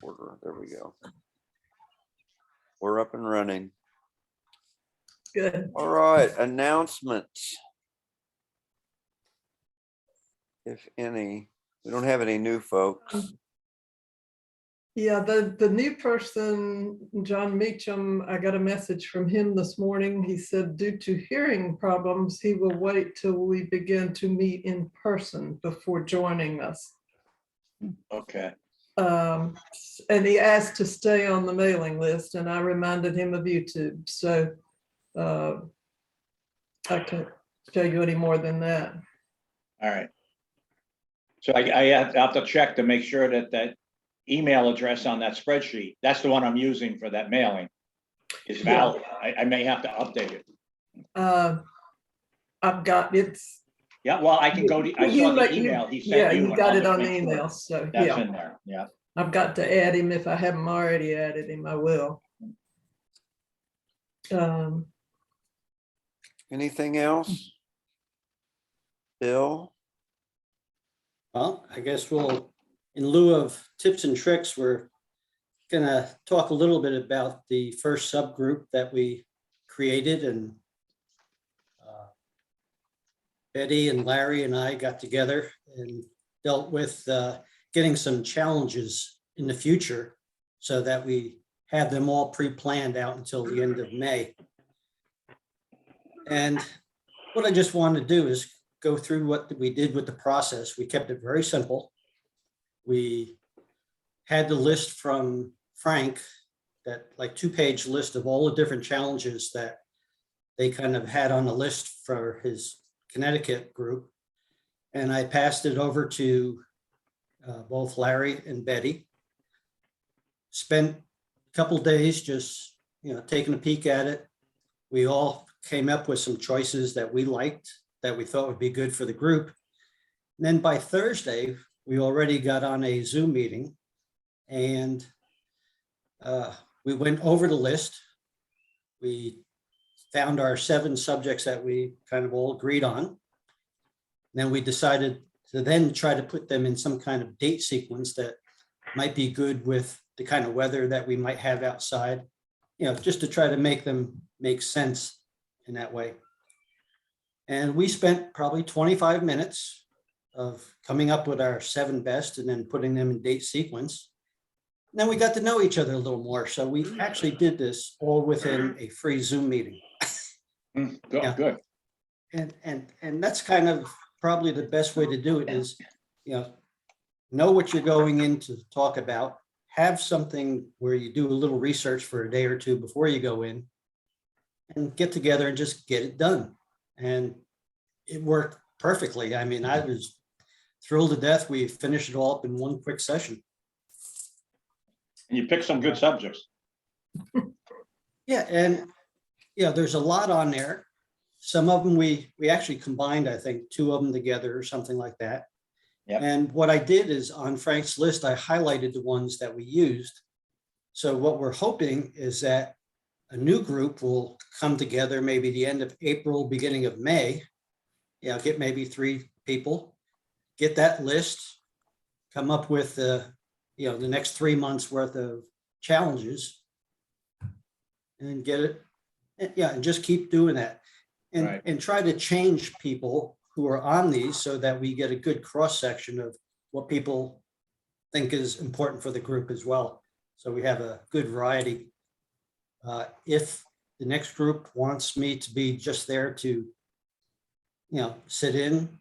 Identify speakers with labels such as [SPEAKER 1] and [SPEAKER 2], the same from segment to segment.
[SPEAKER 1] order. There we go. We're up and running.
[SPEAKER 2] Good.
[SPEAKER 1] All right, announcements. If any, we don't have any new folks.
[SPEAKER 2] Yeah, the new person, John Meacham, I got a message from him this morning. He said due to hearing problems, he will wait till we begin to meet in person before joining us.
[SPEAKER 3] Okay.
[SPEAKER 2] And he asked to stay on the mailing list, and I reminded him of YouTube. So I can't tell you any more than that.
[SPEAKER 3] All right. So I have to check to make sure that that email address on that spreadsheet, that's the one I'm using for that mailing, is valid. I may have to update it.
[SPEAKER 2] I've got it's.
[SPEAKER 3] Yeah, well, I can go to, I saw the email he sent you.
[SPEAKER 2] Yeah, you
[SPEAKER 3] and
[SPEAKER 2] got
[SPEAKER 3] I'll
[SPEAKER 2] it
[SPEAKER 3] just
[SPEAKER 2] on the
[SPEAKER 3] make sure
[SPEAKER 2] email. So
[SPEAKER 3] that's
[SPEAKER 2] yeah,
[SPEAKER 3] in there. Yeah.
[SPEAKER 2] I've got to add him. If I haven't already added him, I will.
[SPEAKER 1] Anything else? Bill?
[SPEAKER 4] Well, I guess we'll, in lieu of tips and tricks, we're gonna talk a little bit about the first subgroup that we created, and Betty and Larry and I got together and dealt with getting some challenges in the future so that we have them all pre-planned out until the end of May. And what I just wanted to do is go through what we did with the process. We kept it very simple. We had the list from Frank, that like 2-page list of all the different challenges that they kind of had on the list for his Connecticut group. And I passed it over to both Larry and Betty. Spent a couple days just, taking a peek at it. We all came up with some choices that we liked, that we thought would be good for the group. And then by Thursday, we already got on a Zoom meeting, and we went over the list. We found our 7 subjects that we kind of all agreed on. And then we decided to then try to put them in some kind of date sequence that might be good with the kind of weather that we might have outside, just to try to make them make sense in that way. And we spent probably 25 minutes of coming up with our 7 best and then putting them in date sequence. And then we got to know each other a little more. So we actually did this all within a free Zoom meeting.
[SPEAKER 3] Good,
[SPEAKER 4] Yeah.
[SPEAKER 3] good.
[SPEAKER 4] And that's kind of probably the best way to do it is, know what you're going in to talk about, have something where you do a little research for a day or two before you go in, and get together and just get it done. And it worked perfectly. I mean, I was thrilled to death. We finished it all up in one quick session.
[SPEAKER 3] And you picked some good subjects.
[SPEAKER 4] Yeah, and there's a lot on there. Some of them we actually combined, I think, 2 of them together or something like that.
[SPEAKER 3] Yep.
[SPEAKER 4] And what I did is on Frank's list, I highlighted the ones that we used. So what we're hoping is that a new group will come together maybe the end of April, beginning of May. Get maybe 3 people, get that list, come up with the next 3 months worth of challenges, and then get it. And just keep doing that. And,
[SPEAKER 3] Right.
[SPEAKER 4] and try to change people who are on these so that we get a good cross section of what people think is important for the group as well. So we have a good variety. If the next group wants me to be just there to, sit in,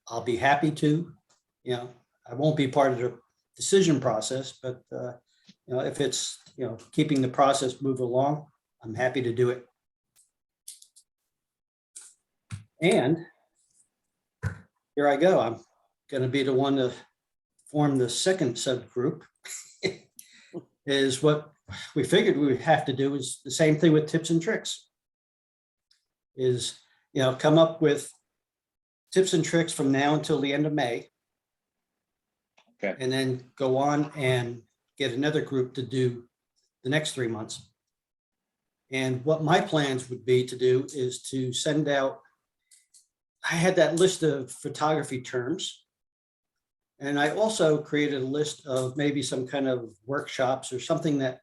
[SPEAKER 4] I'll be happy to. I won't be part of the decision process, but if it's keeping the process move along, I'm happy to do it. And here I go. I'm going to be the one to form the second subgroup. Is what we figured we would have to do is the same thing with tips and tricks. Is, come up with tips and tricks from now until the end of May.
[SPEAKER 3] Okay.
[SPEAKER 4] And then go on and get another group to do the next 3 months. And what my plans would be to do is to send out, I had that list of photography terms. And I also created a list of maybe some kind of workshops or something that,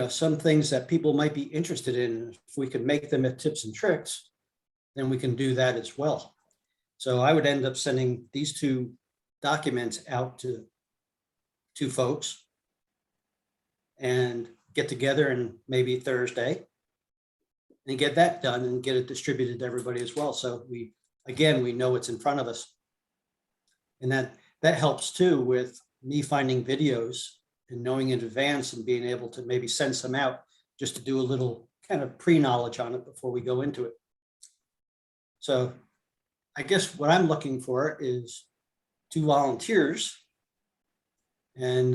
[SPEAKER 4] some things that people might be interested in. If we could make them at tips and tricks, then we can do that as well. So I would end up sending these 2 documents out to 2 folks and get together and maybe Thursday and get that done and get it distributed to everybody as well. So we know it's in front of us. And that helps too with me finding videos and knowing in advance and being able to maybe send some out just to do a little kind of pre-knowledge on it before we go into it. So I guess what I'm looking for is 2 volunteers and,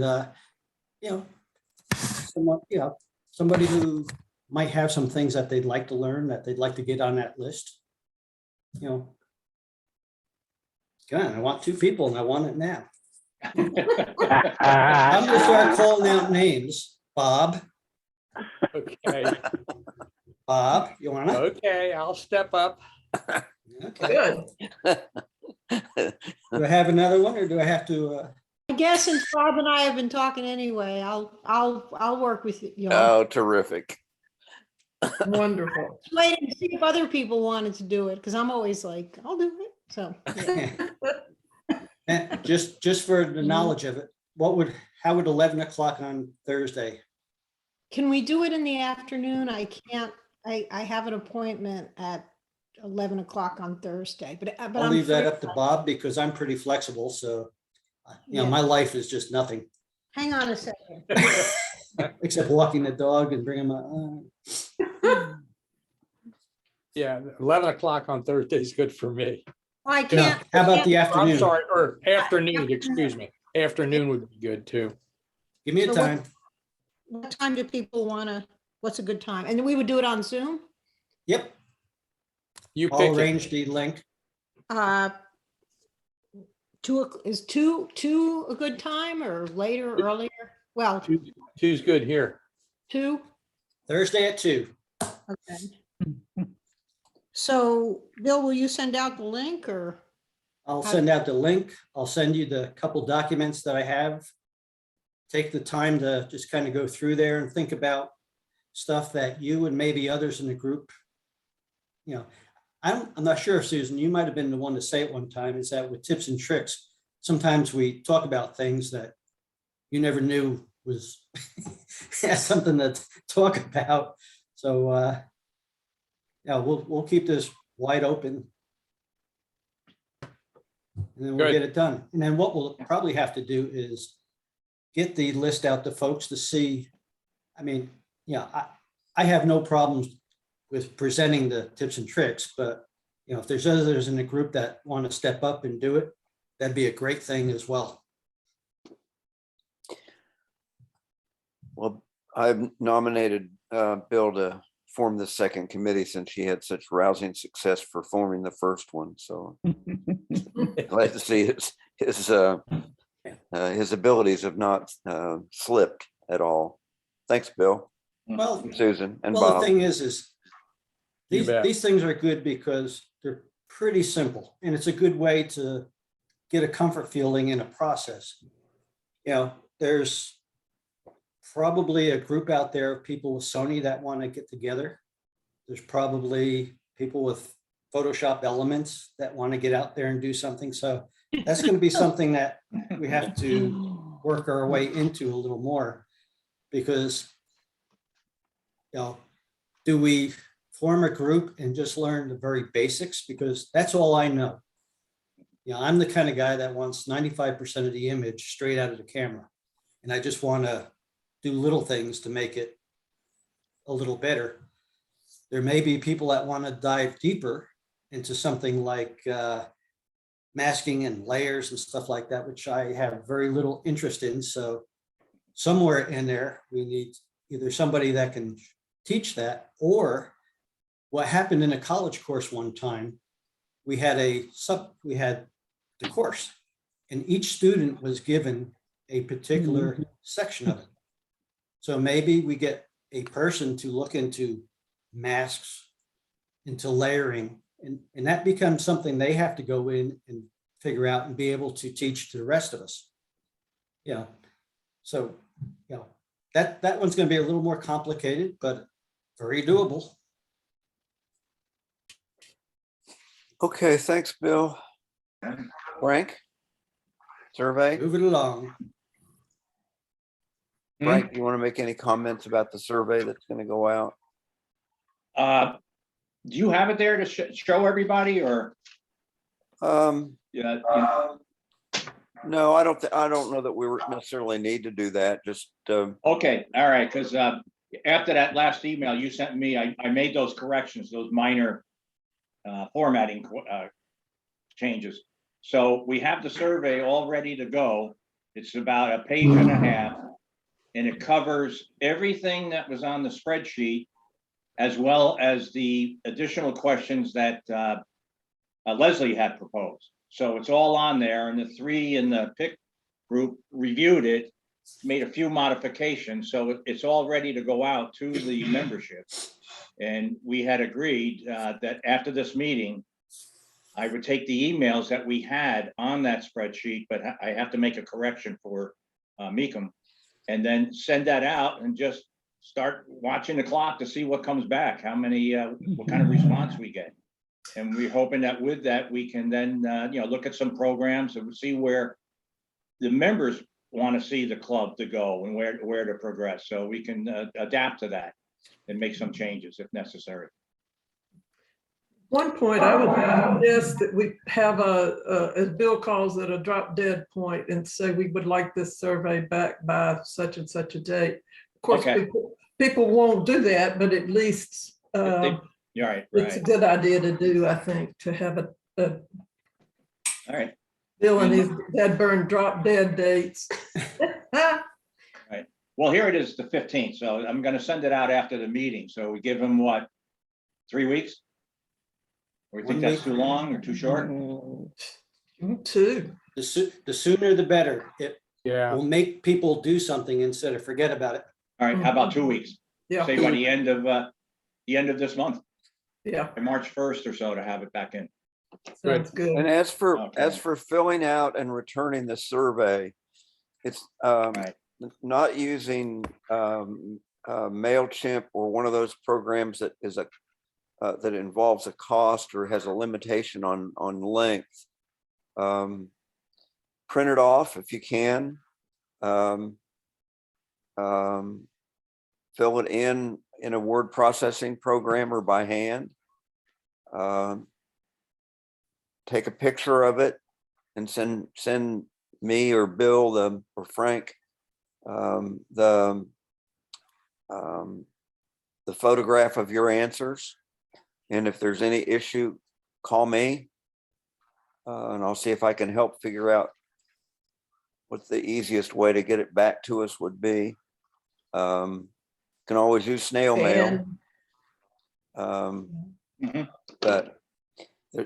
[SPEAKER 4] somebody who might have some things that they'd like to learn, that they'd like to get on that list. God, I want 2 people and I want it now. I'm gonna start calling out names. Bob,
[SPEAKER 5] Okay,
[SPEAKER 4] you wanna?
[SPEAKER 5] okay, I'll step up.
[SPEAKER 4] Okay.
[SPEAKER 2] Good.
[SPEAKER 4] Do I have another one or do I have to?
[SPEAKER 6] I guess since Bob and I have been talking anyway, I'll work with you.
[SPEAKER 1] Oh, terrific.
[SPEAKER 2] Wonderful.
[SPEAKER 6] Waiting to see if other people wanted to do it, because I'm always like, I'll do it. So yeah.
[SPEAKER 4] Just for the knowledge of it, how would 11 o'clock on Thursday?
[SPEAKER 6] Can we do it in the afternoon? I can't, I have an appointment at 11 o'clock on Thursday, but
[SPEAKER 4] I'll
[SPEAKER 6] I'm
[SPEAKER 4] leave that
[SPEAKER 6] free.
[SPEAKER 4] up to Bob because I'm pretty flexible. So,
[SPEAKER 6] Yeah.
[SPEAKER 4] my life is just nothing
[SPEAKER 6] Hang on a second.
[SPEAKER 4] except walking the dog and bringing my.
[SPEAKER 5] Yeah, 11 o'clock on Thursday is good for me.
[SPEAKER 6] I
[SPEAKER 4] No,
[SPEAKER 6] can't.
[SPEAKER 4] how about the
[SPEAKER 5] I'm
[SPEAKER 4] afternoon?
[SPEAKER 5] sorry, or afternoon, excuse me. Afternoon would be good too.
[SPEAKER 4] Give me a
[SPEAKER 6] So
[SPEAKER 4] time.
[SPEAKER 6] What time do people want to, what's a good time? And we would do it on Zoom?
[SPEAKER 4] Yep,
[SPEAKER 5] You
[SPEAKER 4] I'll
[SPEAKER 5] pick it.
[SPEAKER 4] arrange the link.
[SPEAKER 6] Is two a good time or later, earlier? Well,
[SPEAKER 5] Two's good here.
[SPEAKER 6] 2?
[SPEAKER 4] Thursday at 2.
[SPEAKER 6] Okay. So Bill, will you send out the link or?
[SPEAKER 4] I'll send out the link. I'll send you the couple documents that I have. Take the time to just kind of go through there and think about stuff that you and maybe others in the group. I'm not sure, Susan, you might have been the one to say it one time, is that with tips and tricks, sometimes we talk about things that you never knew was something to talk about. So we'll keep this wide open. And then we'll
[SPEAKER 5] Good.
[SPEAKER 4] get it done. And then what we'll probably have to do is get the list out to folks to see. I mean, I have no problems with presenting the tips and tricks, but if there's others in the group that want to step up and do it, that'd be a great thing as well.
[SPEAKER 1] Well, I've nominated Bill to form the second committee since she had such rousing success for forming the first one. So glad to see his abilities have not slipped at all. Thanks, Bill,
[SPEAKER 4] Well,
[SPEAKER 1] Susan, and
[SPEAKER 4] the
[SPEAKER 1] Bob.
[SPEAKER 4] thing is
[SPEAKER 5] You bet.
[SPEAKER 4] these things are good because they're pretty simple and it's a good way to get a comfort feeling in a process. There's probably a group out there of people with Sony that want to get together. There's probably people with Photoshop elements that want to get out there and do something. So that's going to be something that we have to work our way into a little more, because, do we form a group and just learn the very basics? Because that's all I know. I'm the kind of guy that wants 95% of the image straight out of the camera. And I just want to do little things to make it a little better. There may be people that want to dive deeper into something like masking and layers and stuff like that, which I have very little interest in. So somewhere in there, we need either somebody that can teach that, or what happened in a college course one time, we had the course and each student was given a particular section of it. So maybe we get a person to look into masks, into layering, and that becomes something they have to go in and figure out and be able to teach to the rest of us. So, that one's going to be a little more complicated, but very doable.
[SPEAKER 1] Okay, thanks, Bill. Frank? Survey?
[SPEAKER 4] Move it along.
[SPEAKER 1] Frank, you want to make any comments about the survey that's going to go out?
[SPEAKER 3] Do you have it there to show everybody, or? Yeah.
[SPEAKER 1] No, I don't know that we necessarily need to do that. Just,
[SPEAKER 3] Okay, all right, because after that last email you sent me, I made those corrections, those minor formatting changes. So we have the survey all ready to go. It's about a page and a half, and it covers everything that was on the spreadsheet, as well as the additional questions that Leslie had proposed. So it's all on there, and the three in the PIC group reviewed it, made a few modifications, so it's all ready to go out to the membership. And we had agreed that after this meeting, I would take the emails that we had on that spreadsheet, but I have to make a correction for Meekum, and then send that out and just start watching the clock to see what comes back, how many, what kind of response we get. And we're hoping that with that, we can then, look at some programs and see where the members want to see the club to go and where to progress. So we can adapt to that and make some changes if necessary.
[SPEAKER 2] One point I would suggest that we have as Bill calls it, a drop dead point, and say we would like this survey back by such and such a date. Of course,
[SPEAKER 3] Okay.
[SPEAKER 2] people won't do that, but at least
[SPEAKER 3] You're right.
[SPEAKER 2] it's a good idea to do, I think, to have a
[SPEAKER 3] All right.
[SPEAKER 2] Bill and his dead burn drop dead dates.
[SPEAKER 3] Well, here it is, the 15th. So I'm going to send it out after the meeting. So we give them what, 3 weeks? Or you think that's too long or too short?
[SPEAKER 2] Two.
[SPEAKER 4] The sooner the better. It
[SPEAKER 5] Yeah,
[SPEAKER 4] will make people do something instead of forget about it.
[SPEAKER 3] All right. How about 2 weeks?
[SPEAKER 2] Yeah,
[SPEAKER 3] Say by the end of this month,
[SPEAKER 2] yeah,
[SPEAKER 3] by March 1st or so, to have it back in.
[SPEAKER 2] sounds good.
[SPEAKER 1] and as for
[SPEAKER 3] Okay.
[SPEAKER 1] filling out and returning the survey, it's
[SPEAKER 3] Right.
[SPEAKER 1] not using MailChimp or one of those programs that is that involves a cost or has a limitation on length. Print it off if you can. Fill it in a word processing program or by hand. Take a picture of it and send me or Bill or Frank the photograph of your answers. And if there's any issue, call me and I'll see if I can help figure out what the easiest way to get it back to us would be. Can always use snail mail. But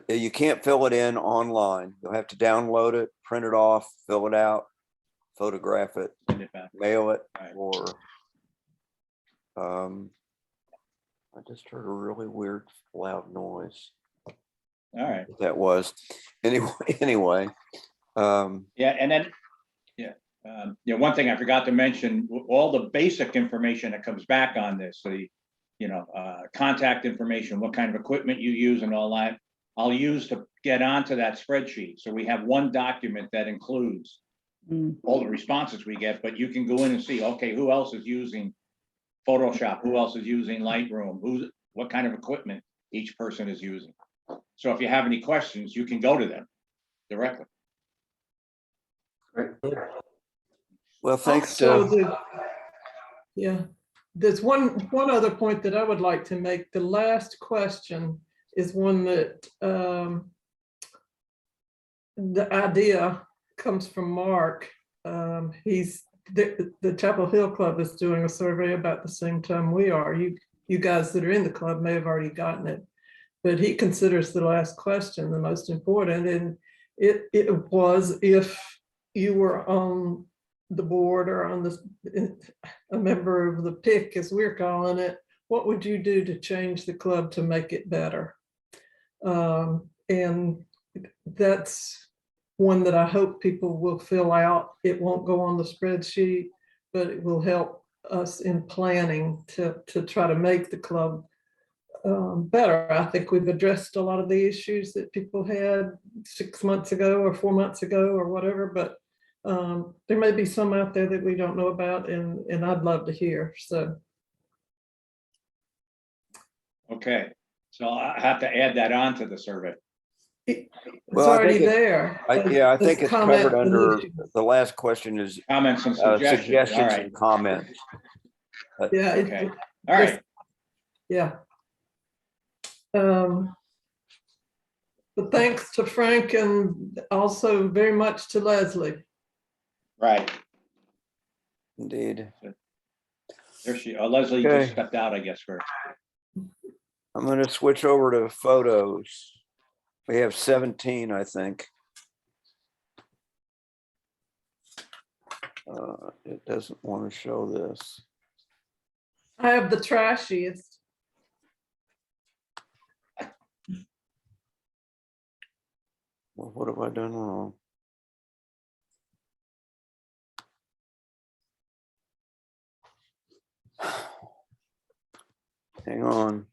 [SPEAKER 1] you can't fill it in online. You'll have to download it, print it off, fill it out, photograph it,
[SPEAKER 3] Send it back.
[SPEAKER 1] mail it,
[SPEAKER 3] Right.
[SPEAKER 1] or I just heard a really weird loud noise.
[SPEAKER 3] All right.
[SPEAKER 1] What that was. Anyway.
[SPEAKER 3] Yeah, and then, one thing I forgot to mention, all the basic information that comes back on this, the, contact information, what kind of equipment you use and all that, I'll use to get onto that spreadsheet. So we have one document that includes all the responses we get, but you can go in and see, okay, who else is using Photoshop? Who else is using Lightroom? What kind of equipment each person is using? So if you have any questions, you can go to them directly.
[SPEAKER 1] Well, thanks.
[SPEAKER 2] Also, there's one other point that I would like to make. The last question is one that the idea comes from Mark. He's the Chapel Hill Club is doing a survey about the same time we are. You guys that are in the club may have already gotten it, but he considers the last question the most important. And it was, if you were on the board or on a member of the PIC, as we're calling it, what would you do to change the club to make it better? And that's one that I hope people will fill out. It won't go on the spreadsheet, but it will help us in planning to try to make the club better. I think we've addressed a lot of the issues that people had 6 months ago or 4 months ago or whatever, but there may be some out there that we don't know about, and I'd love to hear. So
[SPEAKER 3] Okay, so I have to add that on to the survey.
[SPEAKER 2] it's
[SPEAKER 1] Well, I
[SPEAKER 2] already
[SPEAKER 1] think
[SPEAKER 2] there.
[SPEAKER 1] Yeah, I think
[SPEAKER 2] This
[SPEAKER 1] it's
[SPEAKER 2] comment
[SPEAKER 1] covered under,
[SPEAKER 2] solution.
[SPEAKER 1] the last question is
[SPEAKER 3] Comments and suggestions, all
[SPEAKER 1] suggestions
[SPEAKER 3] right,
[SPEAKER 1] and comments.
[SPEAKER 2] Yeah.
[SPEAKER 3] okay, all right.
[SPEAKER 2] Yeah. But thanks to Frank and also very much to Leslie.
[SPEAKER 3] Right,
[SPEAKER 1] Indeed.
[SPEAKER 3] there she, Leslie
[SPEAKER 1] Okay.
[SPEAKER 3] just stepped out, I guess, for,
[SPEAKER 1] I'm going to switch over to photos. We have 17, I think. It doesn't want to show this.
[SPEAKER 2] I have the trashiest.
[SPEAKER 1] Well, what have I done wrong? Hang on.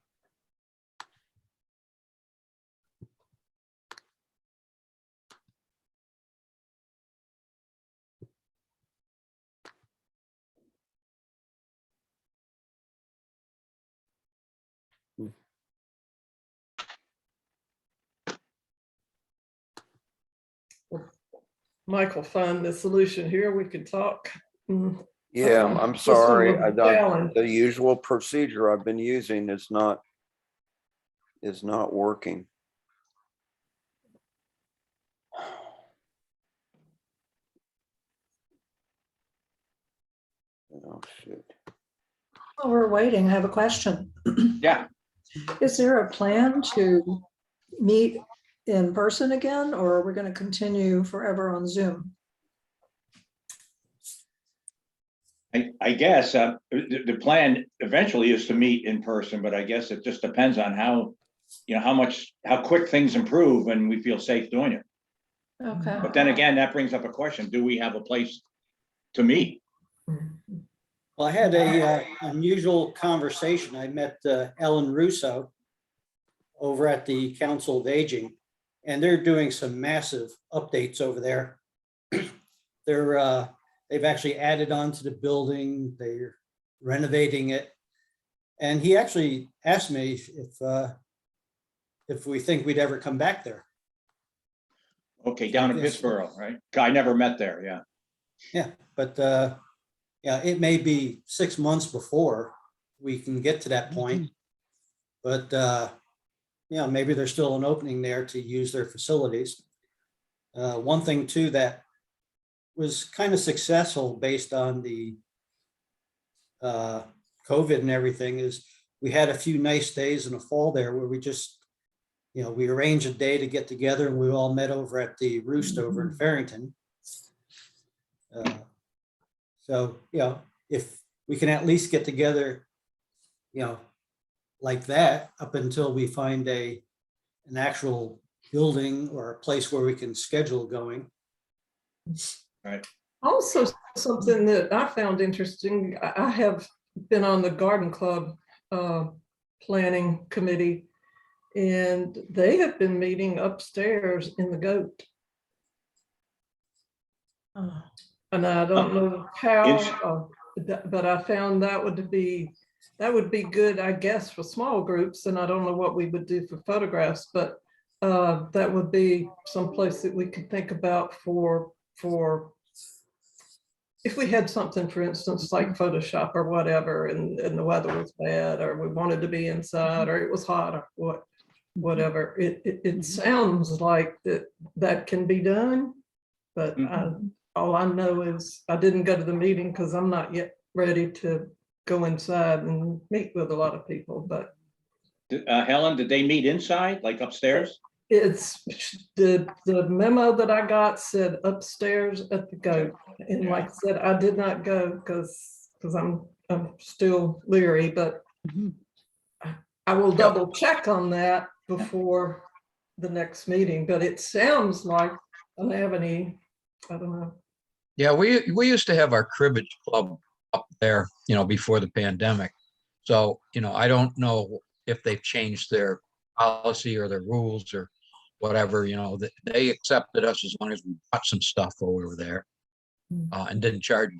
[SPEAKER 2] Michael, find the solution here. We could talk.
[SPEAKER 1] Yeah,
[SPEAKER 2] Uh-oh.
[SPEAKER 1] I'm
[SPEAKER 2] This one
[SPEAKER 1] sorry.
[SPEAKER 2] was a challenge.
[SPEAKER 1] The usual procedure I've been using is not working. Oh, shit.
[SPEAKER 7] While we're waiting, I have a question.
[SPEAKER 3] yeah.
[SPEAKER 7] Is there a plan to meet in person again, or are we going to continue forever on Zoom?
[SPEAKER 3] I guess the plan eventually is to meet in person, but I guess it just depends on how, you know, how quick things improve and we feel safe doing it.
[SPEAKER 7] Okay.
[SPEAKER 3] But then again, that brings up a question, do we have a place to meet?
[SPEAKER 4] Well, I had a unusual conversation. I met Ellen Russo over at the Council of Aging, and they're doing some massive updates over there. They've actually added on to the building. They're renovating it. And he actually asked me if we think we'd ever come back there.
[SPEAKER 3] Okay, down in
[SPEAKER 4] Yes.
[SPEAKER 3] Pittsburgh, right? I never met there, yeah.
[SPEAKER 4] Yeah, but yeah, it may be 6 months before we can get to that point. But yeah, maybe there's still an opening there to use their facilities. One thing too that was kind of successful based on the COVID and everything is we had a few nice days in the fall there where we just, you know, we arranged a day to get together and we all met over at the Roost over in Farrington. So, you know, if we can at least get together, you know, like that up until we find an actual building or a place where we can schedule going.
[SPEAKER 3] Right.
[SPEAKER 2] Also, something that I found interesting, I have been on the garden club planning committee, and they have been meeting upstairs in the goat. And I don't know how, but I found that would be good, I guess, for small groups. And I don't know what we would do for photographs, but that would be someplace that we could think about for if we had something, for instance, like Photoshop or whatever, and the weather was bad, or we wanted to be inside, or it was hot, or whatever. It sounds like that can be done, but all I know is I didn't go to the meeting because I'm not yet ready to go inside and meet with a lot of people. But
[SPEAKER 3] Helen, did they meet inside, like upstairs?
[SPEAKER 2] it's the memo that I got said upstairs at the goat, and like I said, I did not go because I'm still leery, but I will double check on that before the next meeting. But it sounds like don't have any, I don't know.
[SPEAKER 8] Yeah, we used to have our cribbage club up there, before the pandemic. So, I don't know if they've changed their policy or their rules or whatever, they accepted us as long as we bought some stuff while we were there, and didn't charge.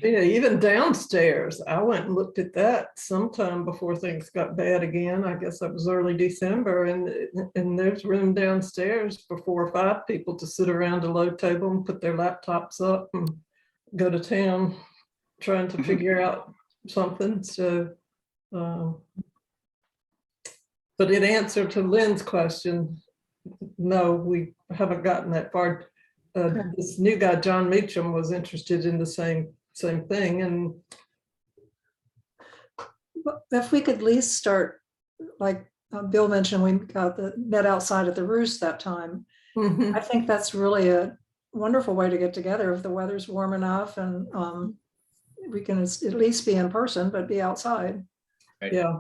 [SPEAKER 2] Yeah, even downstairs, I went and looked at that sometime before things got bad again. I guess that was early December, and there's room downstairs for 4 or 5 people to sit around a low table and put their laptops up and go to town trying to figure out something. So, but in answer to Lynn's question, no, we haven't gotten that far. This new guy, John Meacham, was interested in the same thing, and
[SPEAKER 7] If we could at least start, like Bill mentioned, we got the met outside at the Roost that time. I think that's really a wonderful way to get together if the weather's warm enough, and we can at least be in person, but be outside.
[SPEAKER 2] yeah.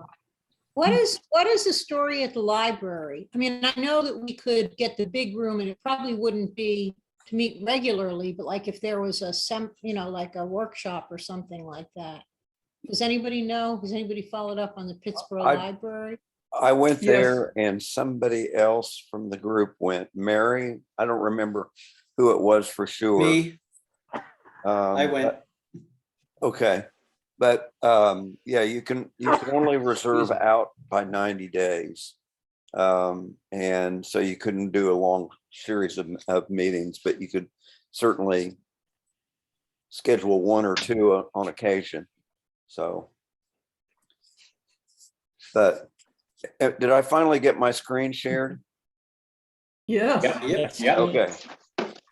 [SPEAKER 6] What is the story at the library? I mean, I know that we could get the big room and it probably wouldn't be to meet regularly, but like if there was like a workshop or something like that. Does anybody know? Has anybody followed up on the Pittsburgh Library?
[SPEAKER 1] I went
[SPEAKER 2] Yes.
[SPEAKER 1] there and somebody else from the group went. Mary, I don't remember who it was for sure.
[SPEAKER 4] Me, I went.
[SPEAKER 1] Okay, but yeah, you can only reserve out by 90 days. And so you couldn't do a long series of meetings, but you could certainly schedule 1 or 2 on occasion. So, but did I finally get my screen shared?
[SPEAKER 2] Yes.
[SPEAKER 3] Yeah.
[SPEAKER 1] Okay.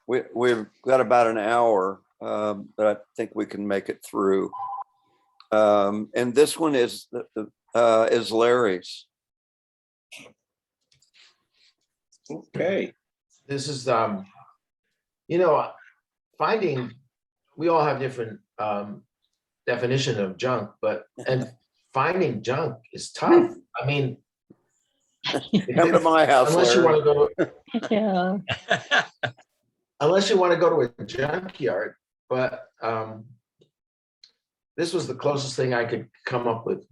[SPEAKER 1] We've got about an hour, but I think we can make it through. And this one is Larry's.
[SPEAKER 3] Okay.
[SPEAKER 9] This is, finding, we all have different definition of junk, and finding junk is tough. I mean,
[SPEAKER 1] Come to my house,
[SPEAKER 9] unless you
[SPEAKER 1] Larry.
[SPEAKER 9] want to go,
[SPEAKER 10] Yeah.
[SPEAKER 9] unless you want to go to a junkyard, but this was the closest thing I could come up with.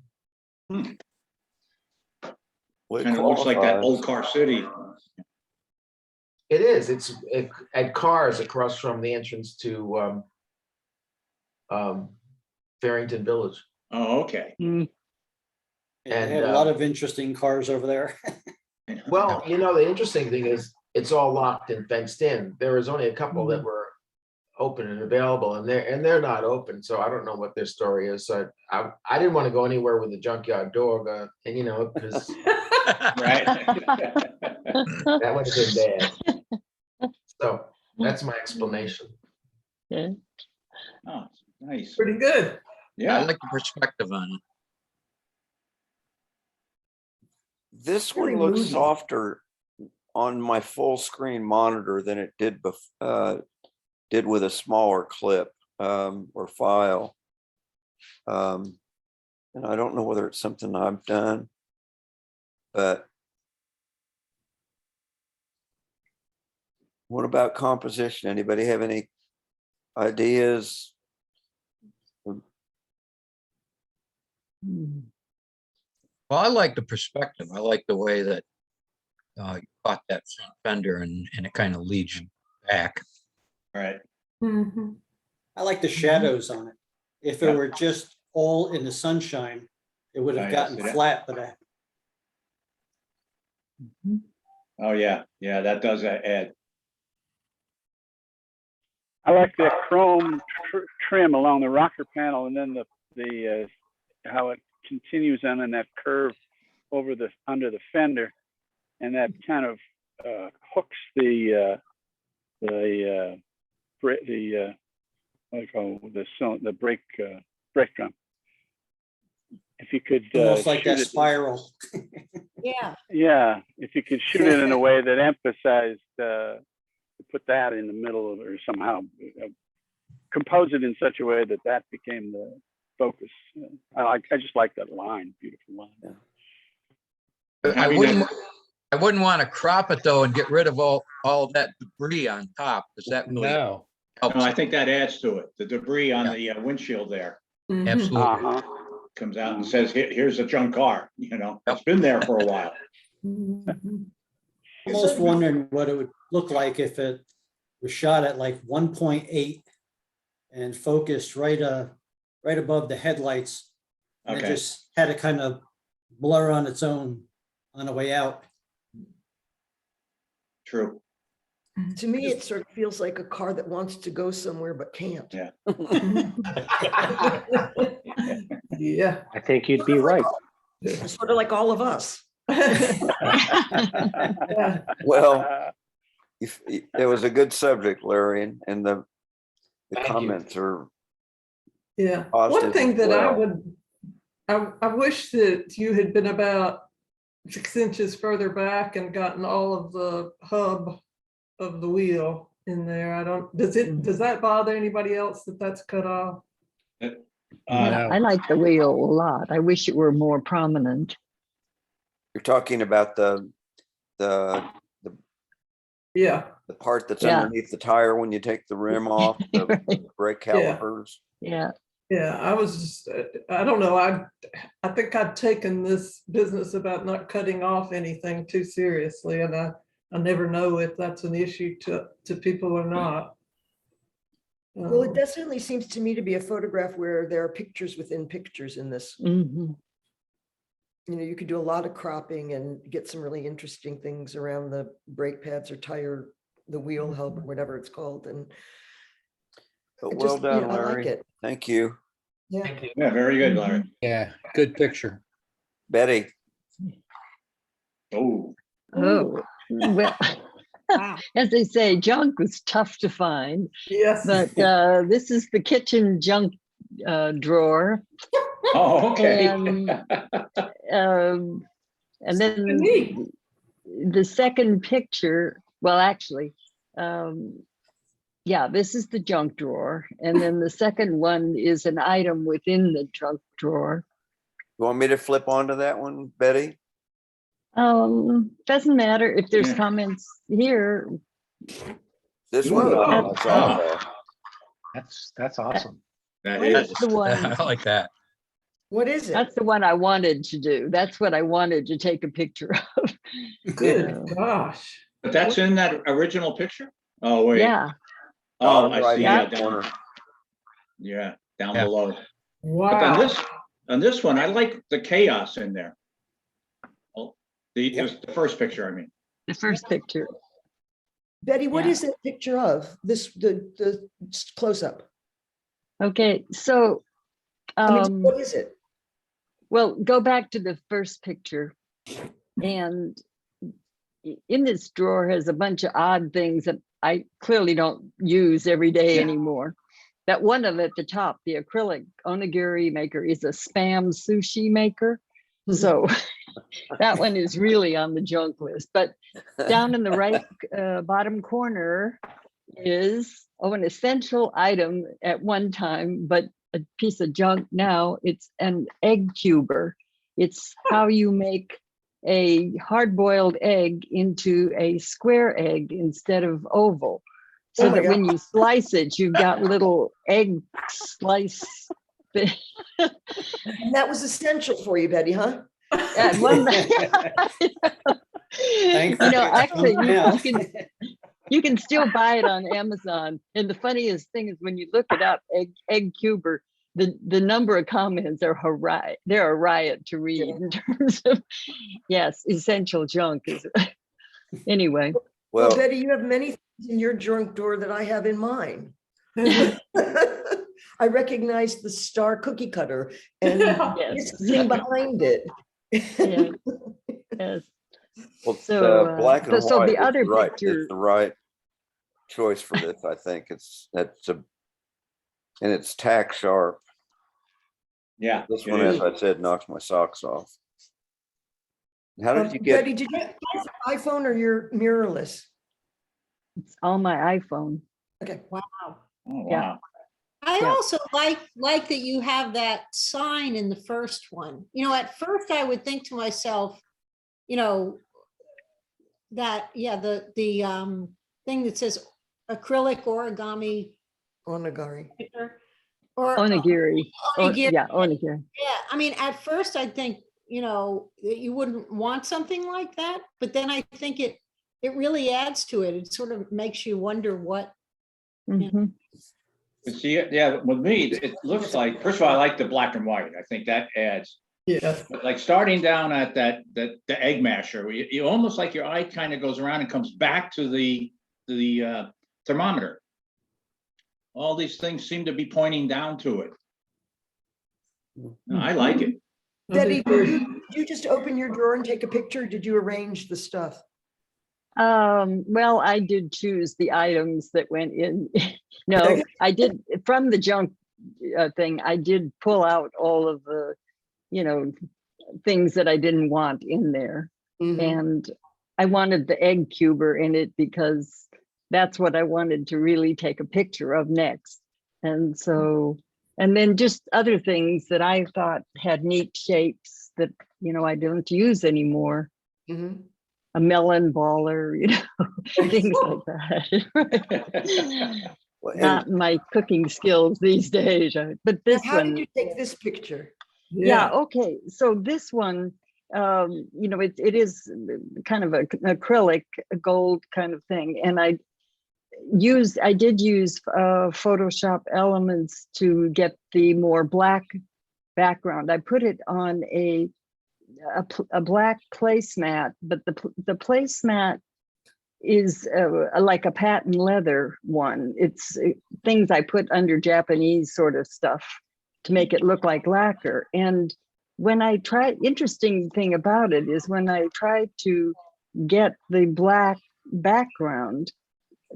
[SPEAKER 1] What
[SPEAKER 3] Kind of looks like that
[SPEAKER 1] qualifies?
[SPEAKER 3] old Car City.
[SPEAKER 9] It is, it's at Cars across from the entrance to Farrington Village.
[SPEAKER 3] Oh, okay.
[SPEAKER 4] Yeah, they
[SPEAKER 9] And,
[SPEAKER 4] have a lot of interesting cars over there.
[SPEAKER 9] Well, the interesting thing is it's all locked and fenced in. There was only a couple that were open and available, and they're not open. So I don't know what their story is. So I didn't want to go anywhere with a junkyard dog, and because
[SPEAKER 3] Right.
[SPEAKER 9] that would have been bad. So that's my explanation.
[SPEAKER 3] Oh, nice.
[SPEAKER 2] Pretty good.
[SPEAKER 8] I
[SPEAKER 3] Yeah.
[SPEAKER 8] like the perspective on it.
[SPEAKER 1] This
[SPEAKER 2] Very
[SPEAKER 1] one looks
[SPEAKER 2] moody.
[SPEAKER 1] softer on my full screen monitor than it did with a smaller clip or file. And I don't know whether it's something I've done, but what about composition? Anybody have any ideas?
[SPEAKER 8] Well, I like the perspective. I like the way that you caught that front fender and it kind of leads you back.
[SPEAKER 3] Right.
[SPEAKER 2] Mhm.
[SPEAKER 4] I like the shadows on it. If
[SPEAKER 3] Yeah.
[SPEAKER 4] it were just all in the sunshine, it would have
[SPEAKER 3] Nice,
[SPEAKER 4] gotten
[SPEAKER 3] yeah.
[SPEAKER 4] flat, but
[SPEAKER 3] Oh, yeah. Yeah, that does add.
[SPEAKER 11] I like the chrome trim along the rocker panel, and then the how it continues on in that curve over under the fender, and that kind of hooks the what do you call the brake drum. If you could
[SPEAKER 4] almost like that
[SPEAKER 11] shoot it-
[SPEAKER 4] spiral.
[SPEAKER 6] Yeah.
[SPEAKER 11] Yeah, if you could shoot it in a way that emphasized, put that in the middle of, or somehow compose it in such a way that that became the focus. I just like that line, beautiful line.
[SPEAKER 8] I
[SPEAKER 3] Having
[SPEAKER 8] wouldn't, I wouldn't want to crop it though and get rid of all that debris on top. Does that really
[SPEAKER 5] No,
[SPEAKER 8] help?
[SPEAKER 3] No, I think that adds to it. The debris on
[SPEAKER 8] Yeah.
[SPEAKER 3] the windshield there
[SPEAKER 2] Mhm.
[SPEAKER 8] Absolutely.
[SPEAKER 11] Uh-huh.
[SPEAKER 3] comes out and says, here's a junk car, it's been there for a while.
[SPEAKER 2] Mhm.
[SPEAKER 4] Almost wondering what it would look like if it was shot at like 1.8 and focused right above the headlights. And it
[SPEAKER 3] Okay,
[SPEAKER 4] just had to kind of blur on its own on the way out.
[SPEAKER 3] true.
[SPEAKER 10] To me, it sort of feels like a car that wants to go somewhere but can't.
[SPEAKER 3] Yeah.
[SPEAKER 2] Yeah.
[SPEAKER 11] I think you'd be right.
[SPEAKER 10] Sort of like all of us.
[SPEAKER 2] Yeah.
[SPEAKER 1] Well, it was a good subject, Larry, and the
[SPEAKER 9] Thank you.
[SPEAKER 1] comments are
[SPEAKER 2] Yeah,
[SPEAKER 1] Positive
[SPEAKER 2] one thing
[SPEAKER 1] as
[SPEAKER 2] that I
[SPEAKER 1] well.
[SPEAKER 2] would, I wish that you had been about 6 inches further back and gotten all of the hub of the wheel in there. I don't, does that bother anybody else that that's cut off?
[SPEAKER 3] Uh,
[SPEAKER 5] no.
[SPEAKER 12] I like the wheel a lot. I wish it were more prominent.
[SPEAKER 1] You're talking about the
[SPEAKER 2] Yeah,
[SPEAKER 1] part that's
[SPEAKER 12] Yeah.
[SPEAKER 1] underneath the tire when you take the rim off, the
[SPEAKER 12] Right.
[SPEAKER 1] brake calipers.
[SPEAKER 12] Yeah.
[SPEAKER 2] yeah, I was just, I don't know, I think I'd taken this business about not cutting off anything too seriously, and I never know if that's an issue to people or not.
[SPEAKER 10] Well, it definitely seems to me to be a photograph where there are pictures within pictures in this.
[SPEAKER 12] Mhm.
[SPEAKER 10] You could do a lot of cropping and get some really interesting things around the brake pads or tire, the wheel hub, or whatever it's called. And
[SPEAKER 1] But
[SPEAKER 10] it
[SPEAKER 1] well
[SPEAKER 10] just-
[SPEAKER 1] done,
[SPEAKER 10] yeah, I like
[SPEAKER 1] Larry.
[SPEAKER 10] it.
[SPEAKER 1] Thank you.
[SPEAKER 10] Yeah.
[SPEAKER 9] Thank you.
[SPEAKER 3] Yeah, very good, Larry.
[SPEAKER 5] Yeah, good picture.
[SPEAKER 1] Betty,
[SPEAKER 3] Oh,
[SPEAKER 12] Oh, well,
[SPEAKER 6] Wow.
[SPEAKER 12] as they say, junk was tough to find,
[SPEAKER 2] Yes.
[SPEAKER 12] but this is the kitchen junk drawer.
[SPEAKER 3] okay.
[SPEAKER 12] And then
[SPEAKER 2] Neat.
[SPEAKER 12] the second picture, well, actually, yeah, this is the junk drawer. And then the second one is an item within the junk drawer.
[SPEAKER 1] you want me to flip onto that one, Betty?
[SPEAKER 12] Doesn't matter if there's
[SPEAKER 3] Yeah.
[SPEAKER 12] comments here.
[SPEAKER 1] This one,
[SPEAKER 3] Whoa.
[SPEAKER 1] that's all there.
[SPEAKER 11] That's awesome.
[SPEAKER 3] That
[SPEAKER 12] That's
[SPEAKER 3] is.
[SPEAKER 12] the one.
[SPEAKER 8] I like that.
[SPEAKER 10] What is it?
[SPEAKER 12] That's the one I wanted to do. That's what I wanted to take a picture of.
[SPEAKER 2] Good gosh.
[SPEAKER 3] But that's in that original picture? Oh, wait.
[SPEAKER 12] Yeah.
[SPEAKER 3] Oh,
[SPEAKER 1] Bottom
[SPEAKER 3] I see.
[SPEAKER 1] right-hand
[SPEAKER 3] Yeah,
[SPEAKER 1] corner.
[SPEAKER 3] down, yeah, down
[SPEAKER 8] Yeah.
[SPEAKER 3] below. But then
[SPEAKER 2] Wow.
[SPEAKER 3] on this one, I like the chaos in there. Oh, it was the first picture, I mean.
[SPEAKER 12] The first picture.
[SPEAKER 10] Betty, what
[SPEAKER 12] Yeah.
[SPEAKER 10] is that picture of? The close up?
[SPEAKER 12] Okay, so
[SPEAKER 10] I mean, what is it?
[SPEAKER 12] well, go back to the first picture. And in this drawer has a bunch of odd things that I clearly don't use every day anymore. That one of at the top, the acrylic onigiri maker, is a Spam sushi maker. So that one is really on the junk list. But down in the right bottom corner is an essential item at one time, but a piece of junk now. It's an egg cuber. It's how you make a hard-boiled egg into a square egg instead of oval. So
[SPEAKER 10] Oh my
[SPEAKER 12] that when you slice it, you've got little egg slice.
[SPEAKER 10] And that was essential for you, Betty, huh?
[SPEAKER 12] And one, actually, you can still buy it on Amazon. And the funniest thing is when you look it up, egg cuber, the number of comments are they're a riot to read in terms of, yes, essential junk is. Anyway.
[SPEAKER 10] Well,
[SPEAKER 1] Well,
[SPEAKER 10] Betty, you have many things in your junk drawer that I have in mine. I recognize the star cookie cutter and
[SPEAKER 12] Yes.
[SPEAKER 10] this thing behind it.
[SPEAKER 12] Yes. Yes.
[SPEAKER 1] well,
[SPEAKER 12] So,
[SPEAKER 1] black and
[SPEAKER 12] so
[SPEAKER 1] white
[SPEAKER 12] the
[SPEAKER 1] is
[SPEAKER 12] other
[SPEAKER 1] right.
[SPEAKER 12] picture-
[SPEAKER 1] It's the right choice for this. I think and it's tack sharp.
[SPEAKER 3] Yeah.
[SPEAKER 1] This
[SPEAKER 3] it
[SPEAKER 1] one,
[SPEAKER 3] is.
[SPEAKER 1] as I said, knocks my socks off. How did you get?
[SPEAKER 10] Betty, did you get your iPhone or your mirrorless?
[SPEAKER 12] It's on my iPhone.
[SPEAKER 10] Okay.
[SPEAKER 6] Wow.
[SPEAKER 3] Oh,
[SPEAKER 12] Yeah.
[SPEAKER 3] wow.
[SPEAKER 6] I
[SPEAKER 12] Yeah.
[SPEAKER 6] also like that you have that sign in the first one. At first I would think to myself, yeah, the thing that says acrylic origami
[SPEAKER 10] Onigiri.
[SPEAKER 6] picture. Or
[SPEAKER 12] Onigiri.
[SPEAKER 6] onigiri.
[SPEAKER 12] Yeah, onigiri.
[SPEAKER 6] Yeah, I mean, at first I think, that you wouldn't want something like that, but then I think it really adds to it. It sort of makes you wonder what.
[SPEAKER 12] Mhm.
[SPEAKER 3] But see, yeah, with me, it looks like, first of all, I like the black and white. I think that adds.
[SPEAKER 2] Yes.
[SPEAKER 3] But like starting down at the egg masher, you almost like your eye kind of goes around and comes back to the thermometer. All these things seem to be pointing down to it. I like it.
[SPEAKER 10] Betty, did you just open your drawer and take a picture? Did you arrange the stuff?
[SPEAKER 12] Well, I did choose the items that went in. No, I did from the junk thing. I did pull out all of the, things that I didn't want in there.
[SPEAKER 10] Mhm.
[SPEAKER 12] And I wanted the egg cuber in it because that's what I wanted to really take a picture of next. And so, and then just other things that I thought had neat shapes that, I don't use anymore.
[SPEAKER 10] Mhm.
[SPEAKER 12] A melon baller, things like that.
[SPEAKER 1] Well, and
[SPEAKER 12] Not my cooking skills these days, but
[SPEAKER 10] Now,
[SPEAKER 12] this
[SPEAKER 10] how
[SPEAKER 12] one.
[SPEAKER 10] did you take this picture?
[SPEAKER 12] Yeah, okay. So this one, it is kind of an acrylic gold kind of thing. And I did use Photoshop elements to get the more black background. I put it on a black placemat, but the placemat is like a patent leather one. It's things I put under Japanese sort of stuff to make it look like lacquer. And when I tried, interesting thing about it is when I tried to get the black background,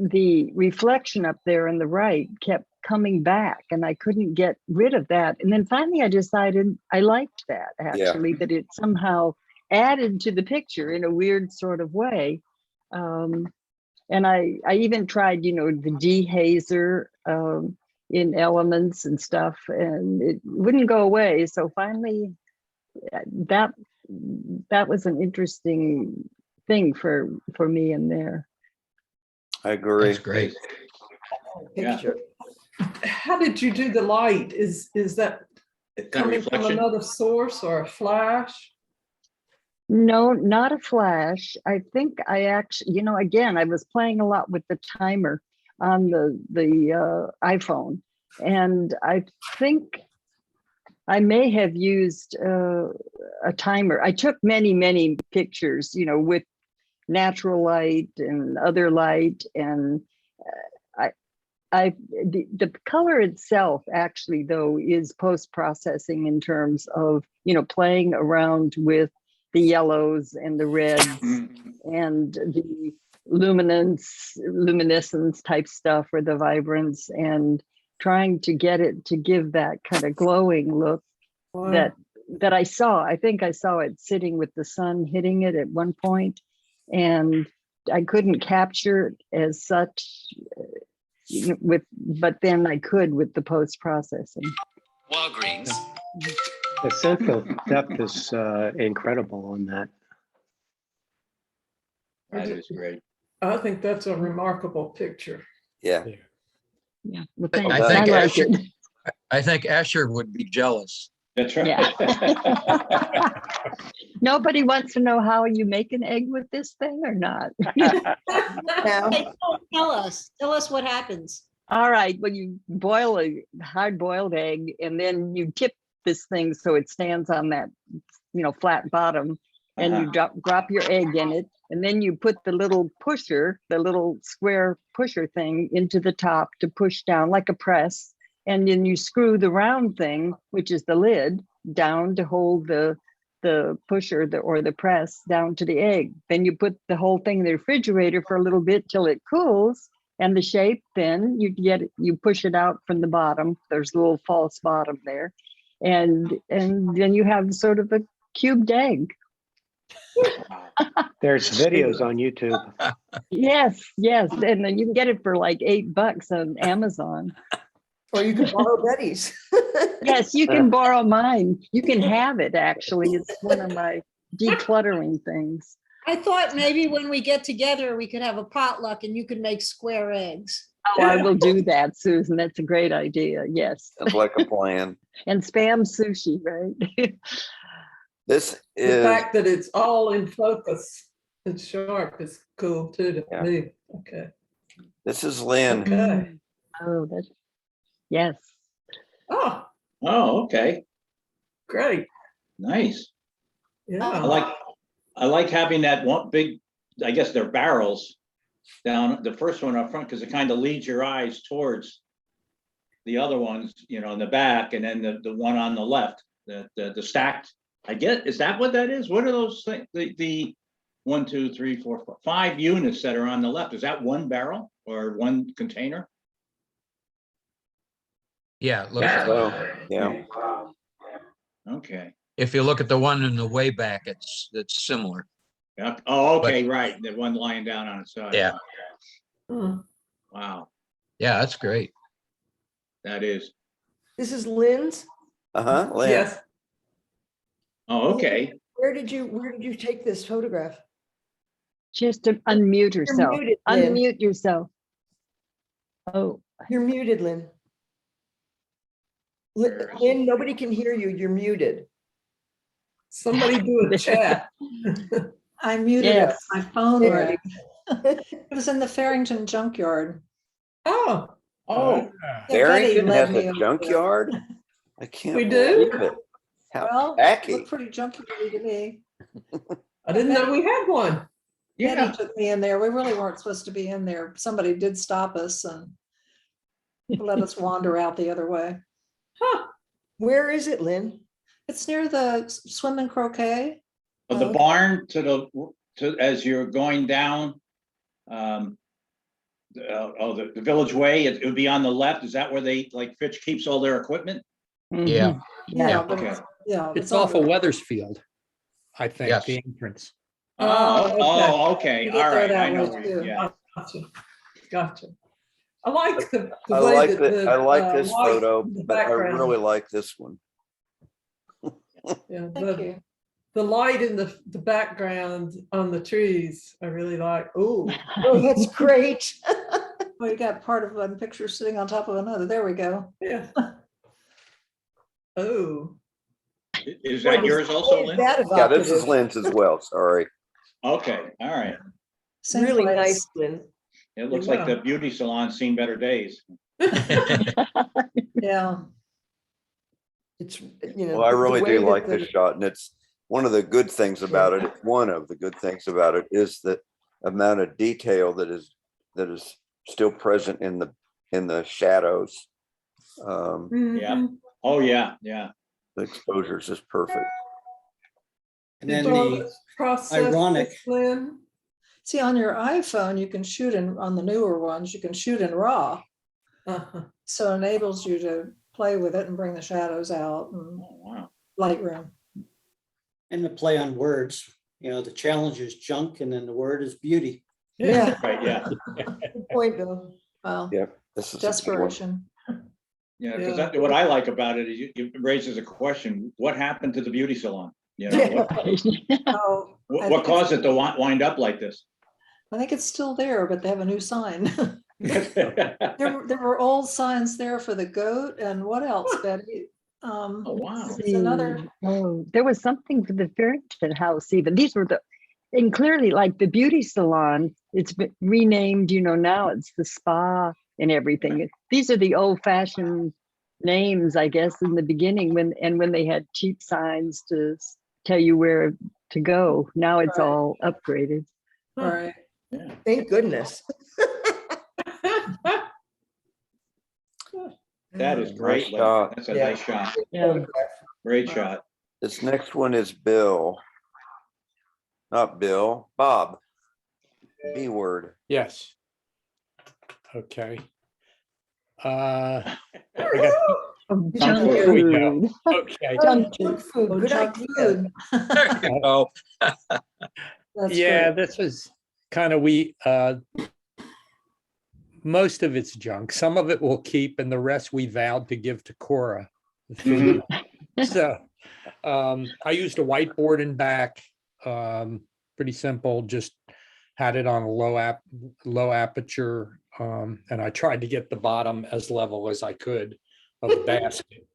[SPEAKER 12] the reflection up there on the right kept coming back and I couldn't get rid of that. And then finally I decided I liked that actually, that it somehow added to the picture in a weird sort of way. And I even tried, the dehazer in elements and stuff, and it wouldn't go away. So finally, that was an interesting thing for me in there.
[SPEAKER 1] I agree.
[SPEAKER 8] That's great.
[SPEAKER 3] Yeah.
[SPEAKER 10] Picture.
[SPEAKER 2] How did you do the light? Is that coming from
[SPEAKER 3] reflection?
[SPEAKER 2] another source or a flash?
[SPEAKER 12] No, not a flash. I think I actually, again, I was playing a lot with the timer on the iPhone, and I think I may have used a timer. I took many pictures, with natural light and other light, and the color itself actually though is post-processing in terms of playing around with the yellows and the reds and the luminescence type stuff or the vibrance, and trying to get it to give that kind of glowing look that I saw. I think I saw it sitting with the sun hitting it at one point, and I couldn't capture it as such but then I could with the post-processing.
[SPEAKER 13] Walgreens.
[SPEAKER 14] The sense of depth is incredible on that.
[SPEAKER 3] That is great.
[SPEAKER 2] I think that's a remarkable picture.
[SPEAKER 1] Yeah.
[SPEAKER 12] Yeah, well,
[SPEAKER 8] I
[SPEAKER 12] thanks.
[SPEAKER 8] think
[SPEAKER 12] like
[SPEAKER 8] Asher,
[SPEAKER 12] it.
[SPEAKER 8] I think Asher would be jealous.
[SPEAKER 3] That's right.
[SPEAKER 12] Yeah. Nobody wants to know how you make an egg with this thing or not.
[SPEAKER 10] Now,
[SPEAKER 6] Hey, tell us what happens.
[SPEAKER 12] All right, well, you boil a hard-boiled egg, and then you tip this thing so it stands on that, flat bottom, and you drop your egg in it, and then you put the little pusher, the little square pusher thing into the top to push down like a press, and then you screw the round thing, which is the lid, down to hold the pusher or the press down to the egg. Then you put the whole thing in the refrigerator for a little bit till it cools, and the shape, then you push it out from the bottom. There's a little false bottom there, and then you have sort of a cubed egg.
[SPEAKER 14] There's videos on YouTube.
[SPEAKER 12] Yes, and then you can get it for like $8 on Amazon.
[SPEAKER 10] or you can borrow Betty's.
[SPEAKER 12] Yes, you can borrow mine. You can have it, actually. It's one of my decluttering things.
[SPEAKER 6] I thought maybe when we get together, we could have a potluck and you could make square eggs.
[SPEAKER 12] Oh, I will do that, Susan. That's a great idea. Yes.
[SPEAKER 1] Sounds like a plan.
[SPEAKER 12] And spam sushi, right?
[SPEAKER 1] This
[SPEAKER 2] The
[SPEAKER 1] is,
[SPEAKER 2] fact that it's all in focus and sharp is cool too to
[SPEAKER 1] Yeah.
[SPEAKER 2] me. Okay.
[SPEAKER 1] this is Lynn.
[SPEAKER 2] Okay.
[SPEAKER 12] Oh, that's, yes.
[SPEAKER 2] Oh,
[SPEAKER 3] Oh, okay,
[SPEAKER 2] great.
[SPEAKER 3] nice.
[SPEAKER 2] Yeah.
[SPEAKER 3] I like having that one big, I guess they're barrels down, the first one up front, because it kind of leads your eyes towards the other ones, you know, in the back, and then the one on the left, the stacked, is that what that is? What are those things? The 1, 2, 3, 4, 5 units that are on the left, is that one barrel or one container?
[SPEAKER 8] Yeah, it looks like,
[SPEAKER 1] So, yeah,
[SPEAKER 3] Okay,
[SPEAKER 8] if you look at the one in the way back, it's similar.
[SPEAKER 3] yeah, oh, okay, right, the one lying down on its side.
[SPEAKER 8] Yeah.
[SPEAKER 2] Hmm.
[SPEAKER 3] Wow,
[SPEAKER 8] Yeah, that's great.
[SPEAKER 3] that is,
[SPEAKER 10] This is Lynn's.
[SPEAKER 1] uh-huh, Lynn.
[SPEAKER 2] Yes.
[SPEAKER 3] oh, okay.
[SPEAKER 10] Where did you take this photograph?
[SPEAKER 12] Just to unmute yourself.
[SPEAKER 10] muted, Lynn.
[SPEAKER 12] Unmute yourself. Oh,
[SPEAKER 10] You're muted, Lynn. Lynn, nobody can hear you. You're muted.
[SPEAKER 2] Somebody do a chat.
[SPEAKER 7] I muted it.
[SPEAKER 12] Yes.
[SPEAKER 7] My phone
[SPEAKER 10] There
[SPEAKER 7] rang. It was in the Farrington junkyard.
[SPEAKER 2] Oh,
[SPEAKER 3] Oh,
[SPEAKER 7] Yeah, Betty
[SPEAKER 1] Barrington
[SPEAKER 7] led
[SPEAKER 1] has
[SPEAKER 7] me
[SPEAKER 1] a
[SPEAKER 7] over
[SPEAKER 1] junkyard? I can't
[SPEAKER 2] We do?
[SPEAKER 1] believe it.
[SPEAKER 7] there.
[SPEAKER 1] How
[SPEAKER 7] Well, it
[SPEAKER 1] tacky.
[SPEAKER 7] looked pretty junkyard to me.
[SPEAKER 2] I didn't know we had one.
[SPEAKER 3] yeah,
[SPEAKER 7] Betty took me in there. We really weren't supposed to be in there. Somebody did stop us and let us wander out the other way.
[SPEAKER 2] Huh.
[SPEAKER 10] Where is it, Lynn?
[SPEAKER 7] It's near the swim and croquet.
[SPEAKER 3] but the
[SPEAKER 10] Okay.
[SPEAKER 3] barn as you're going down, the village way, it would be on the left, is that where they, like, Fitch keeps all their equipment?
[SPEAKER 8] Yeah.
[SPEAKER 12] mhm.
[SPEAKER 7] Yeah, but
[SPEAKER 3] okay.
[SPEAKER 7] it's, yeah.
[SPEAKER 5] It's
[SPEAKER 7] on
[SPEAKER 5] off of
[SPEAKER 7] the-
[SPEAKER 5] Weathersfield, I think,
[SPEAKER 8] Yes.
[SPEAKER 5] the entrance.
[SPEAKER 3] Oh,
[SPEAKER 2] okay.
[SPEAKER 3] oh, okay,
[SPEAKER 7] You
[SPEAKER 3] all
[SPEAKER 7] get there
[SPEAKER 3] right,
[SPEAKER 7] that
[SPEAKER 3] I know,
[SPEAKER 7] way,
[SPEAKER 3] where
[SPEAKER 7] too.
[SPEAKER 3] you- yeah,
[SPEAKER 2] Gotcha. Gotcha. I like the
[SPEAKER 1] I
[SPEAKER 2] way
[SPEAKER 1] like
[SPEAKER 2] that
[SPEAKER 1] that, I like this
[SPEAKER 2] light
[SPEAKER 1] photo,
[SPEAKER 2] in the
[SPEAKER 1] but I
[SPEAKER 2] background-
[SPEAKER 1] really like this one.
[SPEAKER 2] Yeah,
[SPEAKER 7] Thank you.
[SPEAKER 2] the light in the background on the trees, I really like. Oh,
[SPEAKER 10] Oh, that's great.
[SPEAKER 7] Well, you got part of one picture sitting on top of another. There we go.
[SPEAKER 2] yeah. Oh,
[SPEAKER 3] is that yours also,
[SPEAKER 10] What is
[SPEAKER 3] Lynn?
[SPEAKER 10] that
[SPEAKER 1] Yeah, this is
[SPEAKER 10] evocative?
[SPEAKER 1] Lynn's as well, sorry.
[SPEAKER 3] Okay, all right,
[SPEAKER 7] Same
[SPEAKER 10] Really
[SPEAKER 7] place.
[SPEAKER 10] nice, Lynn.
[SPEAKER 3] it looks like the beauty salon's seen better days.
[SPEAKER 7] Yeah.
[SPEAKER 10] It's, you know.
[SPEAKER 1] Well, I
[SPEAKER 10] the
[SPEAKER 1] really
[SPEAKER 10] way
[SPEAKER 1] do
[SPEAKER 10] that
[SPEAKER 1] like
[SPEAKER 10] the-
[SPEAKER 1] this shot, and it's one of the good things about it. One of the good things about it is the amount of detail that is still present in the shadows.
[SPEAKER 3] Yeah.
[SPEAKER 2] mhm.
[SPEAKER 3] Oh, yeah, yeah,
[SPEAKER 1] The exposure is just perfect.
[SPEAKER 4] And
[SPEAKER 2] Did
[SPEAKER 4] then
[SPEAKER 2] you all
[SPEAKER 4] the
[SPEAKER 2] process
[SPEAKER 4] ironic-
[SPEAKER 2] this, Lynn?
[SPEAKER 7] See, on your iPhone, you can shoot on the newer ones, you can shoot in RAW.
[SPEAKER 2] Uh-huh.
[SPEAKER 7] So it enables you to play with it and bring the shadows out and
[SPEAKER 3] oh, wow,
[SPEAKER 7] Lightroom.
[SPEAKER 4] and the play on words, you know, the challenge is junk and then the word is beauty.
[SPEAKER 10] Yeah,
[SPEAKER 3] right, yeah,
[SPEAKER 10] good point, though.
[SPEAKER 7] Wow,
[SPEAKER 1] Yeah, this is a good one.
[SPEAKER 7] desperation.
[SPEAKER 3] yeah, because
[SPEAKER 2] Yeah.
[SPEAKER 3] what I like about it is it raises a question, what happened to the beauty salon? You know,
[SPEAKER 7] Oh, I
[SPEAKER 3] what
[SPEAKER 7] think
[SPEAKER 3] caused it to wind up like this?
[SPEAKER 7] I think it's still there, but they have a new sign.
[SPEAKER 3] Oh,
[SPEAKER 7] There were old signs there for the goat and what else, Betty?
[SPEAKER 3] wow,
[SPEAKER 7] It's another,
[SPEAKER 12] Oh, there was something for the Farrington house even. These were and clearly like the beauty salon, it's been renamed, you know, now it's the spa and everything. These are the old fashioned names, I guess, in the beginning when they had cheap signs to tell you where to go. Now it's
[SPEAKER 7] Right.
[SPEAKER 12] all upgraded.
[SPEAKER 7] all right.
[SPEAKER 10] Thank goodness.
[SPEAKER 3] that is great, Lynn.
[SPEAKER 1] shot.
[SPEAKER 3] That's a
[SPEAKER 10] Yeah.
[SPEAKER 3] nice shot,
[SPEAKER 12] Yeah.
[SPEAKER 3] great shot.
[SPEAKER 1] This next one is Bill. Not Bill, Bob. B word.
[SPEAKER 5] Yes. Okay. I got-
[SPEAKER 12] Junk
[SPEAKER 5] Here we go.
[SPEAKER 12] food.
[SPEAKER 5] Okay.
[SPEAKER 12] Junk
[SPEAKER 10] Junk food,
[SPEAKER 7] Oh,
[SPEAKER 10] good
[SPEAKER 7] junk
[SPEAKER 10] idea.
[SPEAKER 7] food.
[SPEAKER 8] There you go.
[SPEAKER 7] That's
[SPEAKER 5] Yeah,
[SPEAKER 7] great.
[SPEAKER 5] this is kind of most of it's junk. Some of it we'll keep and the rest we vowed to give to Cora. So I used a whiteboard in back. pretty simple, just had it on a low aperture. And I tried to get the bottom as level as I could of the basket.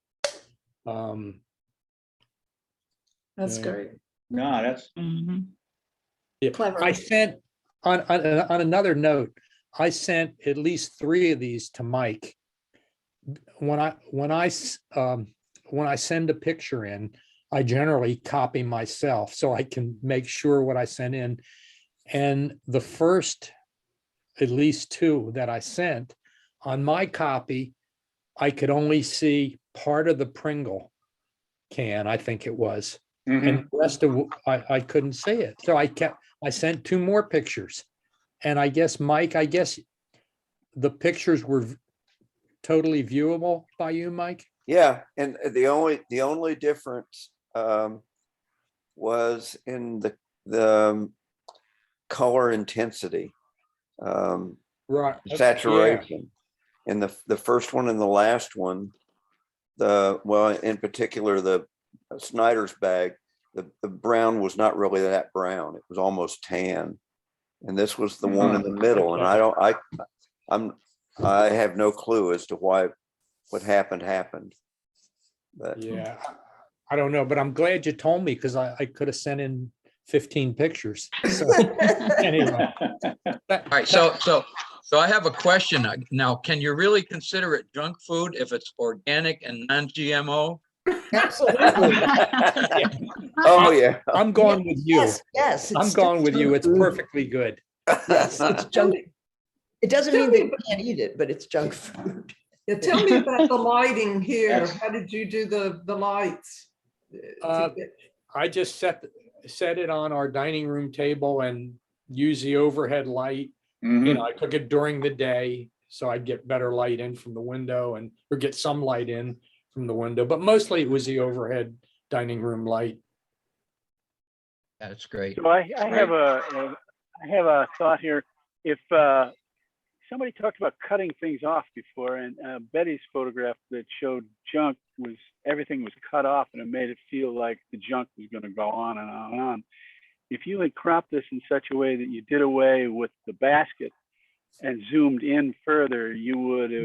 [SPEAKER 7] That's
[SPEAKER 5] Yeah.
[SPEAKER 7] great.
[SPEAKER 3] No, that's,
[SPEAKER 5] Yeah,
[SPEAKER 7] Clever.
[SPEAKER 5] I sent, on another note, I sent at least 3 of these to Mike. When I send a picture in, I generally copy myself so I can make sure what I sent in. And the first, at least 2 that I sent, on my copy, I could only see part of the Pringle can, I think it was. And the rest of, I couldn't see it. So I sent 2 more pictures. And I guess, Mike, the pictures were totally viewable by you, Mike?
[SPEAKER 1] Yeah, and the only difference was in the color intensity,
[SPEAKER 5] Right. Yeah.
[SPEAKER 1] saturation. In the first one and the last one, in particular, the Snyder's bag, the brown was not really that brown. It was almost tan. And this was the one in the middle. And I have no clue as to why what happened. But
[SPEAKER 5] Yeah, I don't know, but I'm glad you told me, because I could have sent in 15 pictures. So anyway.
[SPEAKER 8] All right, so I have a question now. Can you really consider it junk food if it's organic and non-GMO?
[SPEAKER 10] Absolutely.
[SPEAKER 1] oh yeah.
[SPEAKER 5] I'm going with you.
[SPEAKER 10] Yes.
[SPEAKER 5] I'm
[SPEAKER 10] it's
[SPEAKER 5] going with you.
[SPEAKER 10] junk
[SPEAKER 5] It's
[SPEAKER 10] food.
[SPEAKER 5] perfectly good.
[SPEAKER 10] Yes, it's junk. It doesn't mean that you can't eat it, but it's junk food.
[SPEAKER 2] Yeah, tell me about the lighting here.
[SPEAKER 3] Yes.
[SPEAKER 2] How did you do the lights?
[SPEAKER 5] I just set it on our dining room table and use the overhead light. You know, I cook it during the day, so I'd get better light in from the window or get some light in from the window, but mostly it was the overhead dining room light.
[SPEAKER 8] That's great.
[SPEAKER 11] So I have a thought here. If somebody talked about cutting things off before, and Betty's photograph that showed junk was everything was cut off, and it made it feel like the junk was going to go on and on and on. If you had cropped this in such a way that you did away with the basket and zoomed in further, you would have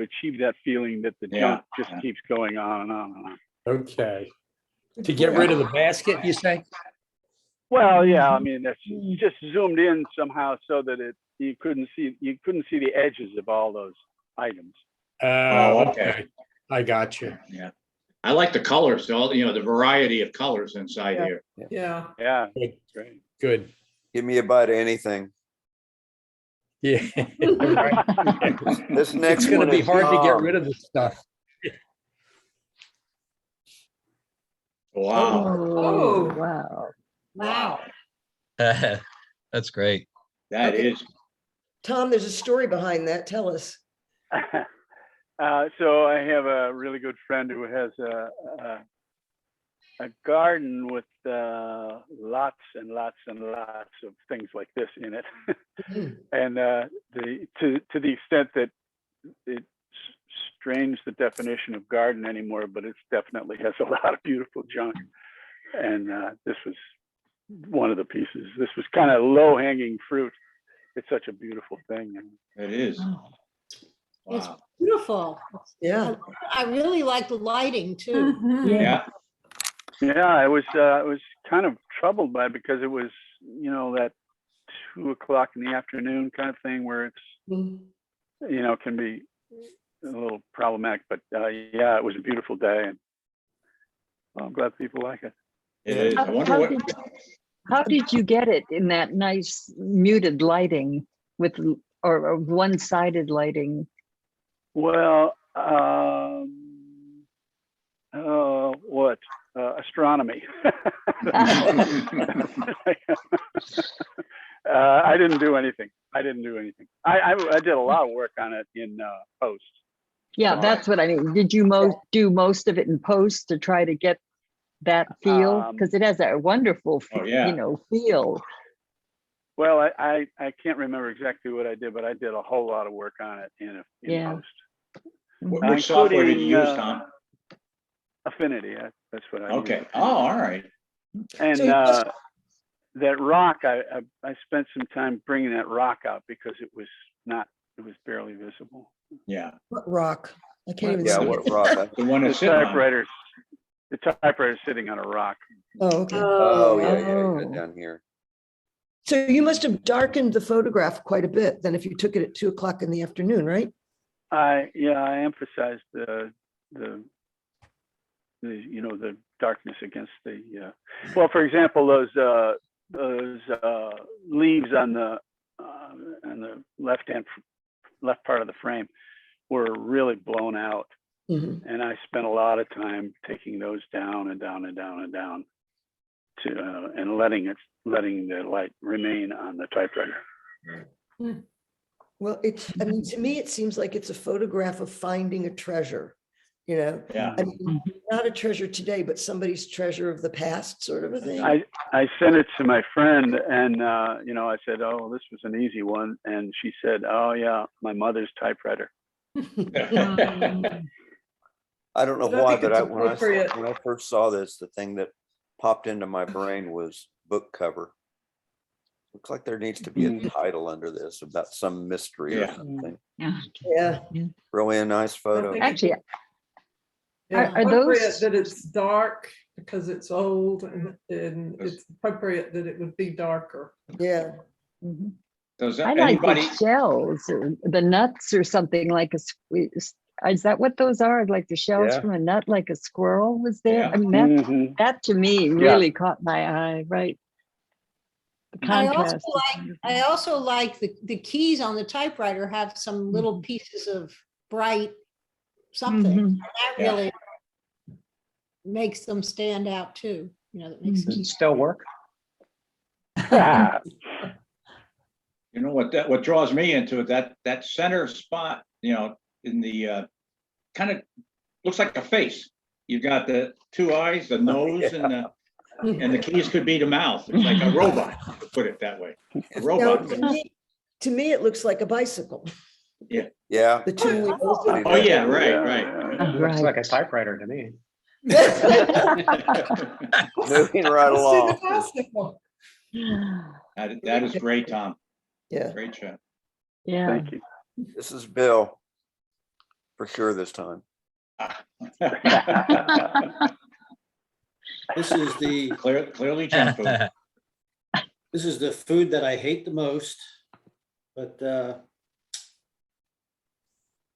[SPEAKER 11] achieved that feeling that the junk just keeps going on and on and on.
[SPEAKER 5] Okay. To get rid of the basket, you say?
[SPEAKER 11] Well, yeah, I mean, that's just zoomed in somehow so that you couldn't see the edges of all those items.
[SPEAKER 5] Okay. I got you.
[SPEAKER 3] Yeah. I like the colors, though, the variety of colors inside here.
[SPEAKER 2] Yeah.
[SPEAKER 11] Yeah.
[SPEAKER 5] Good.
[SPEAKER 11] Great.
[SPEAKER 5] Good.
[SPEAKER 1] Give me a bite of anything.
[SPEAKER 5] Yeah.
[SPEAKER 1] This next
[SPEAKER 5] It's going
[SPEAKER 1] one
[SPEAKER 5] to be
[SPEAKER 1] is
[SPEAKER 5] hard to get
[SPEAKER 1] Tom.
[SPEAKER 5] rid of the stuff.
[SPEAKER 3] Wow.
[SPEAKER 2] Oh.
[SPEAKER 12] Wow.
[SPEAKER 6] Wow.
[SPEAKER 8] That's great.
[SPEAKER 3] That
[SPEAKER 10] Okay.
[SPEAKER 3] is.
[SPEAKER 10] Tom, there's a story behind that. Tell us.
[SPEAKER 11] So I have a really good friend who has a garden with lots and lots and lots of things like this in it. And to the extent that it strains the definition of garden anymore, but it definitely has a lot of beautiful junk. And this was one of the pieces. This was kind of low-hanging fruit. It's such a beautiful thing.
[SPEAKER 3] It is.
[SPEAKER 6] It's
[SPEAKER 3] Wow.
[SPEAKER 6] beautiful.
[SPEAKER 10] Yeah.
[SPEAKER 6] I really like the lighting too.
[SPEAKER 3] Yeah.
[SPEAKER 11] Yeah, I was kind of troubled by it because it was, that 2 o'clock in the afternoon kind of thing where it's, can be a little problematic, but yeah, it was a beautiful day, and I'm glad people like it.
[SPEAKER 3] It is. I wonder what.
[SPEAKER 12] How did you get it in that nice muted lighting or one-sided lighting?
[SPEAKER 11] Well, astronomy. I didn't do anything. I did a lot of work on it in post.
[SPEAKER 12] Yeah, that's what I mean. Did you do most of it in post to try to get that feel? Because it has a wonderful, feel.
[SPEAKER 11] Well, I can't remember exactly what I did, but I did a whole lot of work on it in post.
[SPEAKER 3] Which software did you use, Tom?
[SPEAKER 11] Affinity. That's what I
[SPEAKER 3] Okay.
[SPEAKER 11] use.
[SPEAKER 3] Oh, all right.
[SPEAKER 11] And
[SPEAKER 10] So you must-
[SPEAKER 11] that rock, I spent some time bringing that rock out because it was barely visible.
[SPEAKER 3] Yeah,
[SPEAKER 10] What rock? I can't even
[SPEAKER 1] Yeah,
[SPEAKER 10] see
[SPEAKER 1] what
[SPEAKER 10] it.
[SPEAKER 1] rock?
[SPEAKER 3] the one
[SPEAKER 11] The
[SPEAKER 3] that's sitting on.
[SPEAKER 11] typewriter's sitting on a rock.
[SPEAKER 10] Oh, okay.
[SPEAKER 1] Oh, yeah, yeah,
[SPEAKER 12] Oh.
[SPEAKER 1] down here.
[SPEAKER 10] So you must have darkened the photograph quite a bit then if you took it at 2 o'clock in the afternoon, right?
[SPEAKER 11] I emphasized the darkness against the well, for example, those leaves on the left part of the frame were really blown out,
[SPEAKER 10] Mhm.
[SPEAKER 11] and I spent a lot of time taking those down and down and down and down to and letting the light remain on the typewriter.
[SPEAKER 10] Well, I mean, to me, it seems like it's a photograph of finding a treasure, you know?
[SPEAKER 3] Yeah.
[SPEAKER 10] I mean, not a treasure today, but somebody's treasure of the past, sort of a thing.
[SPEAKER 11] I sent it to my friend, and I said, "Oh, this was an easy one," and she said, "Oh yeah, my mother's typewriter."
[SPEAKER 1] I don't know
[SPEAKER 2] But I
[SPEAKER 1] why,
[SPEAKER 2] think
[SPEAKER 1] but
[SPEAKER 2] it's
[SPEAKER 1] when I
[SPEAKER 2] appropriate.
[SPEAKER 1] first saw this, the thing that popped into my brain was book cover. Looks like there needs to be a title under this about some mystery or
[SPEAKER 3] Yeah.
[SPEAKER 1] something.
[SPEAKER 10] Yeah.
[SPEAKER 1] Really a nice photo.
[SPEAKER 2] think-
[SPEAKER 12] Actually,
[SPEAKER 2] Yeah,
[SPEAKER 12] Are
[SPEAKER 2] appropriate
[SPEAKER 12] those-
[SPEAKER 2] that it's dark because it's old, and it's appropriate that it would be darker.
[SPEAKER 10] Yeah.
[SPEAKER 12] mhm.
[SPEAKER 3] Does
[SPEAKER 12] I like
[SPEAKER 3] anybody,
[SPEAKER 12] the shells, or the nuts or something like is that what those are? Like the shells
[SPEAKER 1] Yeah.
[SPEAKER 12] from a nut, like a squirrel was there?
[SPEAKER 3] Yeah.
[SPEAKER 12] I mean,
[SPEAKER 11] Mhm.
[SPEAKER 12] that to me really caught my eye, right? The
[SPEAKER 6] I also
[SPEAKER 12] contrast.
[SPEAKER 6] I also like the keys on the typewriter have some little pieces of bright something.
[SPEAKER 12] Mhm.
[SPEAKER 6] And that
[SPEAKER 3] Yeah.
[SPEAKER 6] really makes them stand out too. That makes them.
[SPEAKER 14] Does it still work?
[SPEAKER 3] you know, what draws me into it, that center spot, in the, kind of looks like a face. You've got the two eyes, the nose, and the keys could be the mouth. It's like a robot, to put it that way. A
[SPEAKER 10] Now,
[SPEAKER 3] robot.
[SPEAKER 10] to me, it looks like a bicycle.
[SPEAKER 1] Yeah.
[SPEAKER 10] The two wheels.
[SPEAKER 3] Oh, yeah, right,
[SPEAKER 11] Yeah,
[SPEAKER 3] right.
[SPEAKER 11] yeah.
[SPEAKER 14] It looks
[SPEAKER 12] Right.
[SPEAKER 14] like a typewriter to me.
[SPEAKER 1] Moving right
[SPEAKER 2] Let's see the
[SPEAKER 1] along.
[SPEAKER 2] basketball.
[SPEAKER 3] That is great, Tom.
[SPEAKER 10] Yeah.
[SPEAKER 3] Great job.
[SPEAKER 12] Yeah.
[SPEAKER 11] Thank you.
[SPEAKER 1] This is Bill. For sure this time.
[SPEAKER 4] This is the,
[SPEAKER 3] Clearly junk food.
[SPEAKER 4] this is the food that I hate the most, but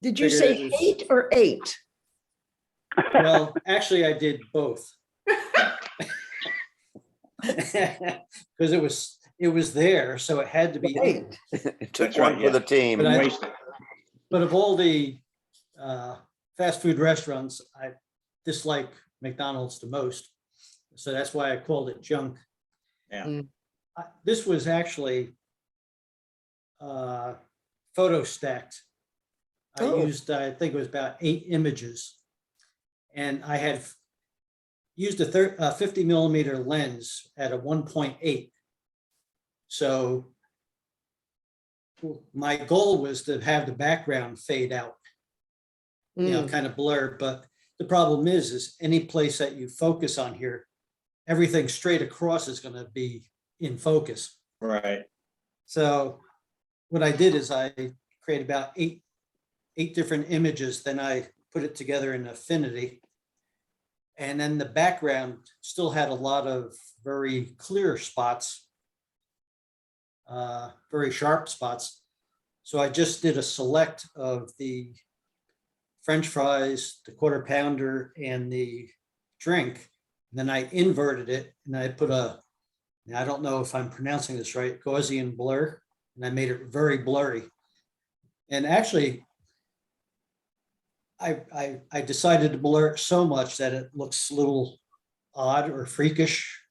[SPEAKER 10] Did you
[SPEAKER 4] Figured
[SPEAKER 10] say
[SPEAKER 4] it was-
[SPEAKER 10] 8 or 8?
[SPEAKER 4] well, actually I did both. Because it was there, so it had to be eight.
[SPEAKER 1] It took
[SPEAKER 3] That's right,
[SPEAKER 1] one for the team.
[SPEAKER 4] But I-
[SPEAKER 3] Wasted.
[SPEAKER 4] But of all the fast food restaurants, I dislike McDonald's the most. So that's why I called it junk.
[SPEAKER 3] Yeah.
[SPEAKER 4] This was actually photo stacked. I
[SPEAKER 10] Oh.
[SPEAKER 4] used, I think it was about 8 images. And I had used a 50 millimeter lens at a 1.8. So my goal was to have the background fade out, kind of blur. But the problem is any place that you focus on here, everything straight across is going to be in focus.
[SPEAKER 3] Right.
[SPEAKER 4] So what I did is I created about eight different images. Then I put it together in Affinity. And then the background still had a lot of very clear spots, very sharp spots. So I just did a select of the French fries, the quarter pounder, and the drink. And then I inverted it and I put I don't know if I'm pronouncing this right, Gaussian blur, and I made it very blurry. And actually, I decided to blur it so much that it looks a little odd or freakish,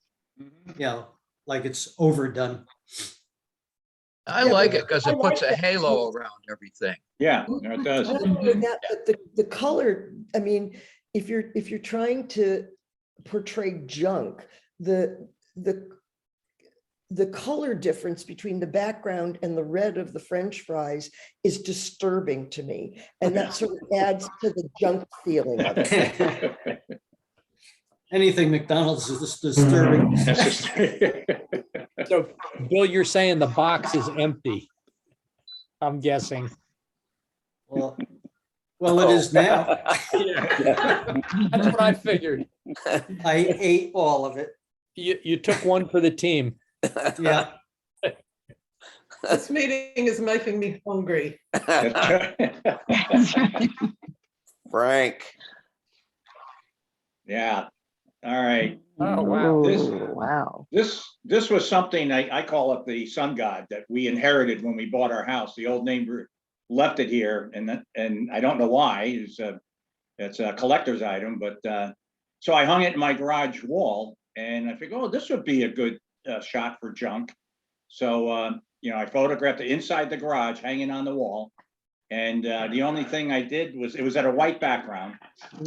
[SPEAKER 4] like it's overdone.
[SPEAKER 8] I
[SPEAKER 10] Yeah,
[SPEAKER 8] like
[SPEAKER 10] but
[SPEAKER 8] it because
[SPEAKER 10] I
[SPEAKER 8] it puts
[SPEAKER 10] like
[SPEAKER 8] a
[SPEAKER 10] that.
[SPEAKER 8] halo around everything.
[SPEAKER 3] Yeah, it does.
[SPEAKER 10] I don't know that, but the color, I mean, if you're trying to portray junk, the color difference between the background and the red of the French fries is disturbing to me. And that sort of adds to the junk feeling of it.
[SPEAKER 4] Anything McDonald's is disturbing.
[SPEAKER 3] That's just.
[SPEAKER 5] So, Bill, you're saying the box is empty? I'm guessing.
[SPEAKER 4] Well, it is now.
[SPEAKER 5] That's what I figured.
[SPEAKER 4] I ate all of it.
[SPEAKER 5] You took one for the team.
[SPEAKER 4] Yeah.
[SPEAKER 2] This meeting is making me hungry.
[SPEAKER 1] Frank,
[SPEAKER 3] Yeah, all right.
[SPEAKER 5] Oh, wow.
[SPEAKER 12] Wow.
[SPEAKER 3] This was something I call it the sun god that we inherited when we bought our house. The old neighbor left it here, and I don't know why. It's a collector's item, but so I hung it in my garage wall, and I figured, oh, this would be a good shot for junk. So you know, I photographed it inside the garage, hanging on the wall. And the only thing I did was, it was at a white background,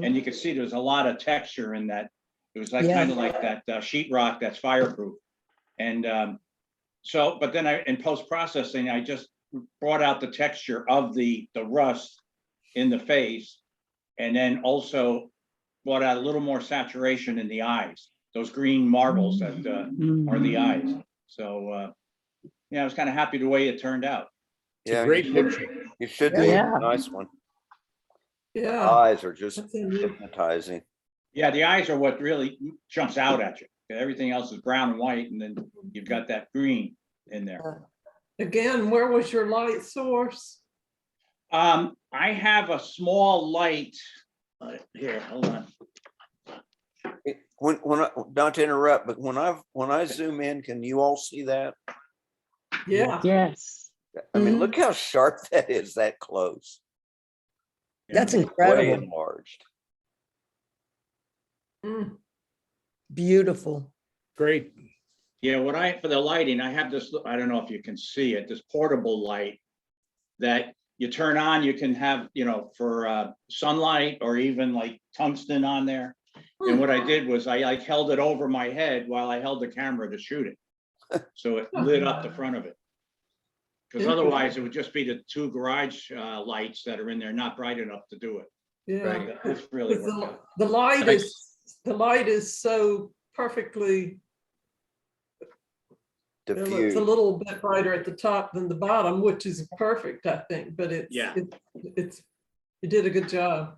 [SPEAKER 3] and you could see there was a lot of texture in that. It was like
[SPEAKER 10] Yeah.
[SPEAKER 3] kind of like that sheetrock that's fireproof. And so, but then in post-processing, I just brought out the texture of the rust in the face, and then also brought out a little more saturation in the eyes, those green marbles that are the eyes. So yeah, I was kind of happy the way it turned out.
[SPEAKER 5] It's a
[SPEAKER 1] yeah,
[SPEAKER 5] great
[SPEAKER 1] you should,
[SPEAKER 5] picture.
[SPEAKER 1] you should be.
[SPEAKER 12] Yeah.
[SPEAKER 1] A nice one.
[SPEAKER 2] Yeah.
[SPEAKER 1] Eyes are just
[SPEAKER 2] That's a neat-
[SPEAKER 1] hypnotizing.
[SPEAKER 3] Yeah, the eyes are what really jumps out at you. Everything else is brown and white, and then you've got that green in there.
[SPEAKER 2] Again, where was your light source?
[SPEAKER 3] I have a small light. Here, hold on.
[SPEAKER 1] Not to interrupt, but when I zoom in, can you all see that?
[SPEAKER 2] Yeah.
[SPEAKER 12] Yes.
[SPEAKER 1] I mean, look how sharp that is that close.
[SPEAKER 10] That's
[SPEAKER 1] Way
[SPEAKER 10] incredible.
[SPEAKER 1] enlarged.
[SPEAKER 2] Mm.
[SPEAKER 10] Beautiful.
[SPEAKER 5] Great.
[SPEAKER 3] Yeah, for the lighting, I have this, I don't know if you can see it, this portable light that you turn on, you can have, you know, for sunlight or even like tungsten on there. And what I did was I like held it over my head while I held the camera to shoot it. So it lit up the front of it. Because otherwise it would just be the two garage lights that are in there, not bright enough to do it.
[SPEAKER 2] Yeah.
[SPEAKER 3] This really
[SPEAKER 2] Because
[SPEAKER 3] worked out.
[SPEAKER 2] the light is so perfectly, it's a
[SPEAKER 1] Diffuse.
[SPEAKER 2] little bit brighter at the top than the bottom, which is perfect, I think, but
[SPEAKER 3] Yeah.
[SPEAKER 2] you did a good job.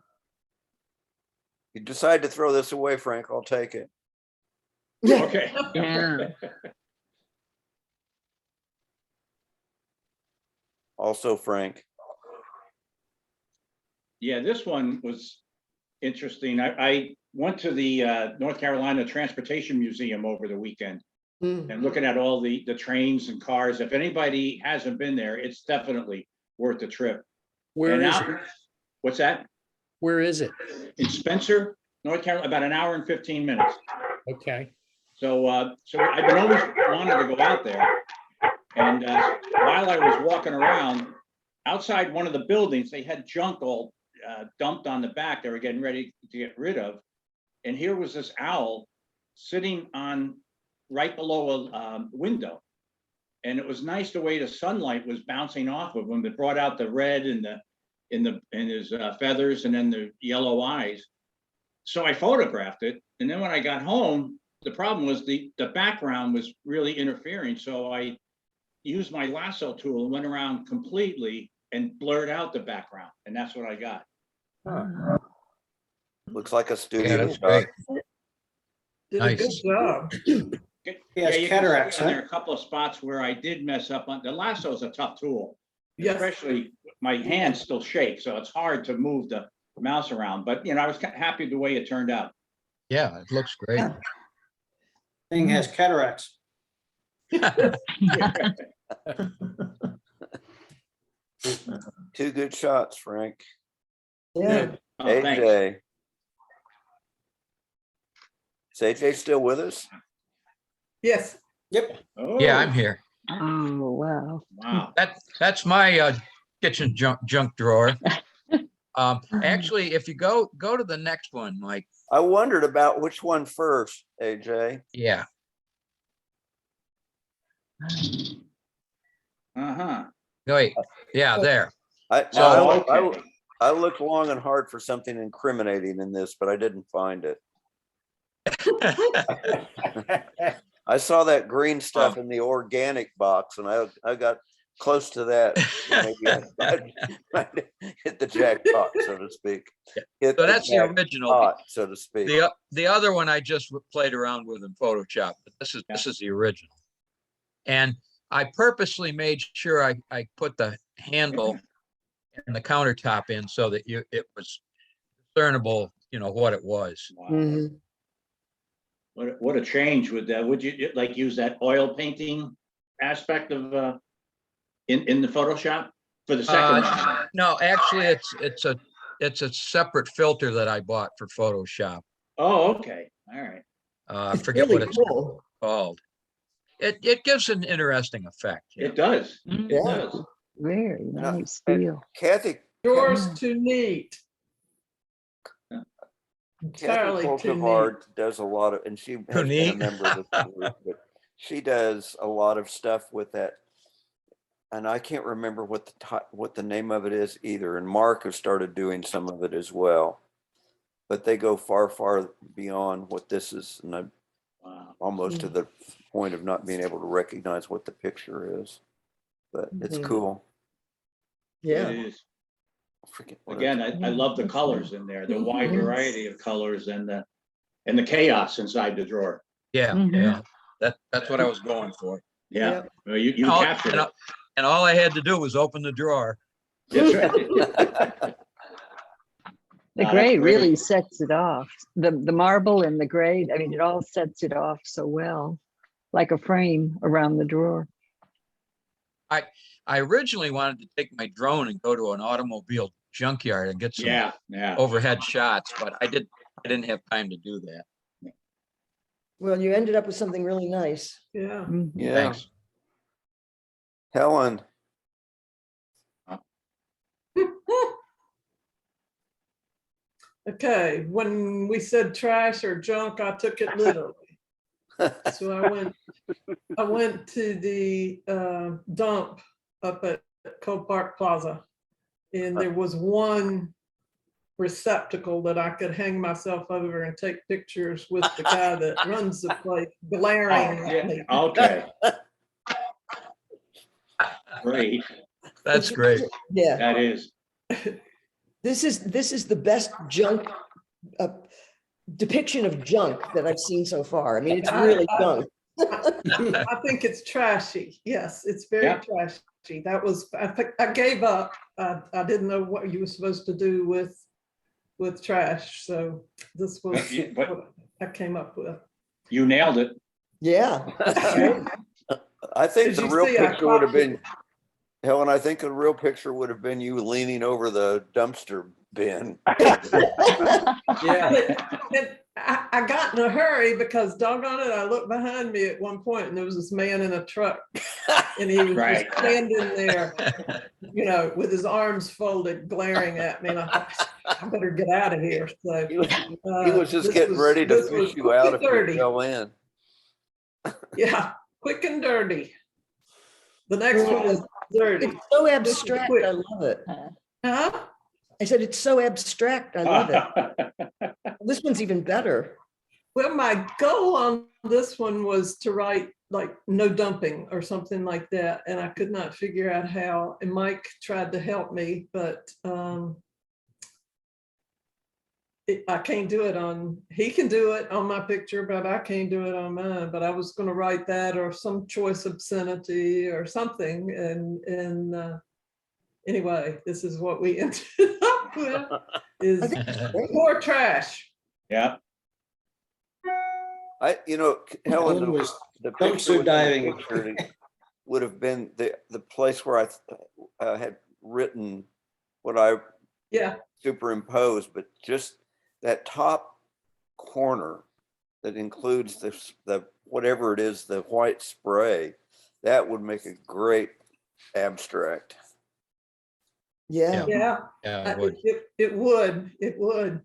[SPEAKER 1] You decide to throw this away, Frank, I'll take it.
[SPEAKER 3] Okay.
[SPEAKER 12] Yeah.
[SPEAKER 1] Also, Frank.
[SPEAKER 3] Yeah, this one was interesting. I went to the North Carolina Transportation Museum over the weekend and looking at all the trains and cars. If anybody hasn't been there, it's definitely worth the trip.
[SPEAKER 5] Where
[SPEAKER 3] And
[SPEAKER 5] is
[SPEAKER 3] now-
[SPEAKER 5] it?
[SPEAKER 3] What's that?
[SPEAKER 5] Where is it?
[SPEAKER 3] In Spencer, North Carolina, about an hour and 15 minutes.
[SPEAKER 5] Okay.
[SPEAKER 3] So I've been always wanted to go out there. And while I was walking around outside one of the buildings, they had junk all dumped on the back. They were getting ready to get rid of. And here was this owl sitting on right below a window. And it was nice the way the sunlight was bouncing off of him. It brought out the red and his feathers and then the yellow eyes. So I photographed it. And then when I got home, the problem was the background was really interfering. So I used my lasso tool and went around completely and blurred out the background. And that's what I got.
[SPEAKER 1] Looks like a
[SPEAKER 8] Yeah,
[SPEAKER 1] studio
[SPEAKER 8] that's
[SPEAKER 1] shot.
[SPEAKER 8] great.
[SPEAKER 2] Did a good
[SPEAKER 8] Nice.
[SPEAKER 2] job.
[SPEAKER 4] He has
[SPEAKER 3] you can see
[SPEAKER 4] cataracts,
[SPEAKER 3] on
[SPEAKER 4] huh?
[SPEAKER 3] there are a couple of spots where I did mess up on the lasso is a tough tool.
[SPEAKER 2] Yes.
[SPEAKER 3] Especially my hands still shake, so it's hard to move the mouse around. But you know, I was happy the way it turned out.
[SPEAKER 8] Yeah, it looks great.
[SPEAKER 4] Thing has cataracts.
[SPEAKER 1] Two good shots, Frank.
[SPEAKER 10] Yeah.
[SPEAKER 3] Oh, thanks.
[SPEAKER 1] AJ. Is AJ still with us?
[SPEAKER 2] Yes.
[SPEAKER 4] Yep.
[SPEAKER 3] Oh,
[SPEAKER 8] Yeah, I'm here.
[SPEAKER 12] Oh, wow.
[SPEAKER 3] Wow.
[SPEAKER 8] That's my kitchen junk drawer. Actually, if you go to the next one, Mike.
[SPEAKER 1] I wondered about which one first, AJ.
[SPEAKER 8] Yeah.
[SPEAKER 3] Uh-huh.
[SPEAKER 8] Wait. Yeah, there.
[SPEAKER 3] Oh, okay.
[SPEAKER 1] I looked long and hard for something incriminating in this, but I didn't find it. I saw that green stuff in the organic box and I got close to that. Maybe I hit the jackpot, so to speak. Hit
[SPEAKER 8] So that's the
[SPEAKER 1] jackpot,
[SPEAKER 8] original.
[SPEAKER 1] so to speak.
[SPEAKER 8] The other one I just played around with in Photoshop, but this is the original. And I purposely made sure I put the handle and the countertop in so that it was discernible, what it was.
[SPEAKER 3] Wow.
[SPEAKER 10] Mhm.
[SPEAKER 3] What a change with that. Would you like use that oil painting aspect of in the Photoshop for the second one?
[SPEAKER 8] No, actually, it's a separate filter that I bought for Photoshop.
[SPEAKER 3] Oh, okay. All right.
[SPEAKER 8] I
[SPEAKER 10] It's
[SPEAKER 8] forget
[SPEAKER 10] really
[SPEAKER 8] what it's
[SPEAKER 10] cool.
[SPEAKER 8] called. It gives an interesting effect.
[SPEAKER 3] It does.
[SPEAKER 12] Mm,
[SPEAKER 3] It
[SPEAKER 10] Yeah.
[SPEAKER 3] does.
[SPEAKER 12] Very
[SPEAKER 1] And
[SPEAKER 12] nice
[SPEAKER 1] and
[SPEAKER 12] feel.
[SPEAKER 1] Kathy
[SPEAKER 2] Yours too neat. Entirely too neat.
[SPEAKER 1] Cultivard does a lot of, and she has been a
[SPEAKER 8] neat.
[SPEAKER 1] member of this group, but she does a lot of stuff with that. And I can't remember what the name of it is either. And Mark has started doing some of it as well. But they go far, far beyond what this is, and I'm
[SPEAKER 3] Wow.
[SPEAKER 1] almost to the point of not being able to recognize what the picture is. But it's
[SPEAKER 10] Mhm.
[SPEAKER 1] cool.
[SPEAKER 10] Yeah.
[SPEAKER 3] It is.
[SPEAKER 1] I forget what
[SPEAKER 3] Again,
[SPEAKER 1] it's-
[SPEAKER 3] I love the colors in there, the wide
[SPEAKER 12] Yes.
[SPEAKER 3] variety of colors and the chaos inside the drawer.
[SPEAKER 8] Yeah,
[SPEAKER 12] Mhm.
[SPEAKER 8] yeah. That's what I was going for.
[SPEAKER 3] Yeah.
[SPEAKER 10] Yep.
[SPEAKER 3] Well, you
[SPEAKER 8] All-
[SPEAKER 3] captured
[SPEAKER 8] and,
[SPEAKER 3] it.
[SPEAKER 8] and all I had to do was open the drawer.
[SPEAKER 3] That's right.
[SPEAKER 12] The
[SPEAKER 3] No,
[SPEAKER 12] gray
[SPEAKER 3] that's great.
[SPEAKER 12] really sets it off. The marble and the gray, I mean, it all sets it off so well, like a frame around the drawer.
[SPEAKER 8] I originally wanted to take my drone and go to an automobile junkyard and get some
[SPEAKER 3] Yeah, yeah.
[SPEAKER 8] overhead shots, but I didn't have time to do that.
[SPEAKER 10] Well, you ended up with something really nice.
[SPEAKER 2] Yeah.
[SPEAKER 12] Mhm.
[SPEAKER 1] Yeah.
[SPEAKER 8] Thanks.
[SPEAKER 1] Helen,
[SPEAKER 2] Okay, when we said trash or junk, I took it literally. So I went to the dump up at Cove Park Plaza. And there was one receptacle that I could hang myself over and take pictures with the guy that runs the place glaring
[SPEAKER 3] Oh,
[SPEAKER 2] at me.
[SPEAKER 3] yeah. Okay. Great.
[SPEAKER 8] That's great.
[SPEAKER 10] Yeah.
[SPEAKER 3] That is.
[SPEAKER 10] This is the best junk depiction of junk that I've seen so far. I mean, it's really junk.
[SPEAKER 2] I think it's trashy. Yes, it's very
[SPEAKER 3] Yeah.
[SPEAKER 2] trashy. That was, I gave up. I didn't know what you were supposed to do with trash. So this was
[SPEAKER 3] But
[SPEAKER 2] what I came up with.
[SPEAKER 3] you nailed it.
[SPEAKER 10] Yeah.
[SPEAKER 1] I think
[SPEAKER 2] Did
[SPEAKER 1] the
[SPEAKER 2] you
[SPEAKER 1] real
[SPEAKER 2] see I
[SPEAKER 1] picture would have
[SPEAKER 2] copied-
[SPEAKER 1] been, Helen, I think the real picture would have been you leaning over the dumpster bin.
[SPEAKER 2] Yeah. And I got in a hurry because doggone it, I looked behind me at one point and there was this man in a truck and he was
[SPEAKER 3] Right.
[SPEAKER 2] just standing there, with his arms folded, glaring at me. And I thought, I better get out of here. So
[SPEAKER 1] He was just
[SPEAKER 2] this
[SPEAKER 1] getting ready to
[SPEAKER 2] this was
[SPEAKER 1] fish you out if
[SPEAKER 2] quick and
[SPEAKER 1] you
[SPEAKER 2] dirty.
[SPEAKER 1] fell in.
[SPEAKER 2] Yeah, quick and dirty. The next one is dirty.
[SPEAKER 10] It's so
[SPEAKER 2] This is
[SPEAKER 10] abstract.
[SPEAKER 2] quick.
[SPEAKER 10] I love it.
[SPEAKER 2] Huh?
[SPEAKER 10] I said, it's so abstract. I love it. This one's even better.
[SPEAKER 2] Well, my goal on this one was to write like no dumping or something like that. And I could not figure out how, and Mike tried to help me, but I can't do it he can do it on my picture, but I can't do it on mine. But I was going to write that or some choice obscenity or something. And anyway, this is what we ended up with is
[SPEAKER 10] I think it's great.
[SPEAKER 2] more trash.
[SPEAKER 3] Yeah.
[SPEAKER 1] Helen,
[SPEAKER 4] Helen was
[SPEAKER 1] the picture
[SPEAKER 4] dumpster
[SPEAKER 1] within the
[SPEAKER 4] diving.
[SPEAKER 1] picture would have been the place where I had written what I
[SPEAKER 2] Yeah.
[SPEAKER 1] superimposed, but just that top corner that includes the whatever it is, the white spray, that would make a great abstract.
[SPEAKER 10] Yeah.
[SPEAKER 2] Yeah.
[SPEAKER 8] Yeah, it would.
[SPEAKER 2] It would.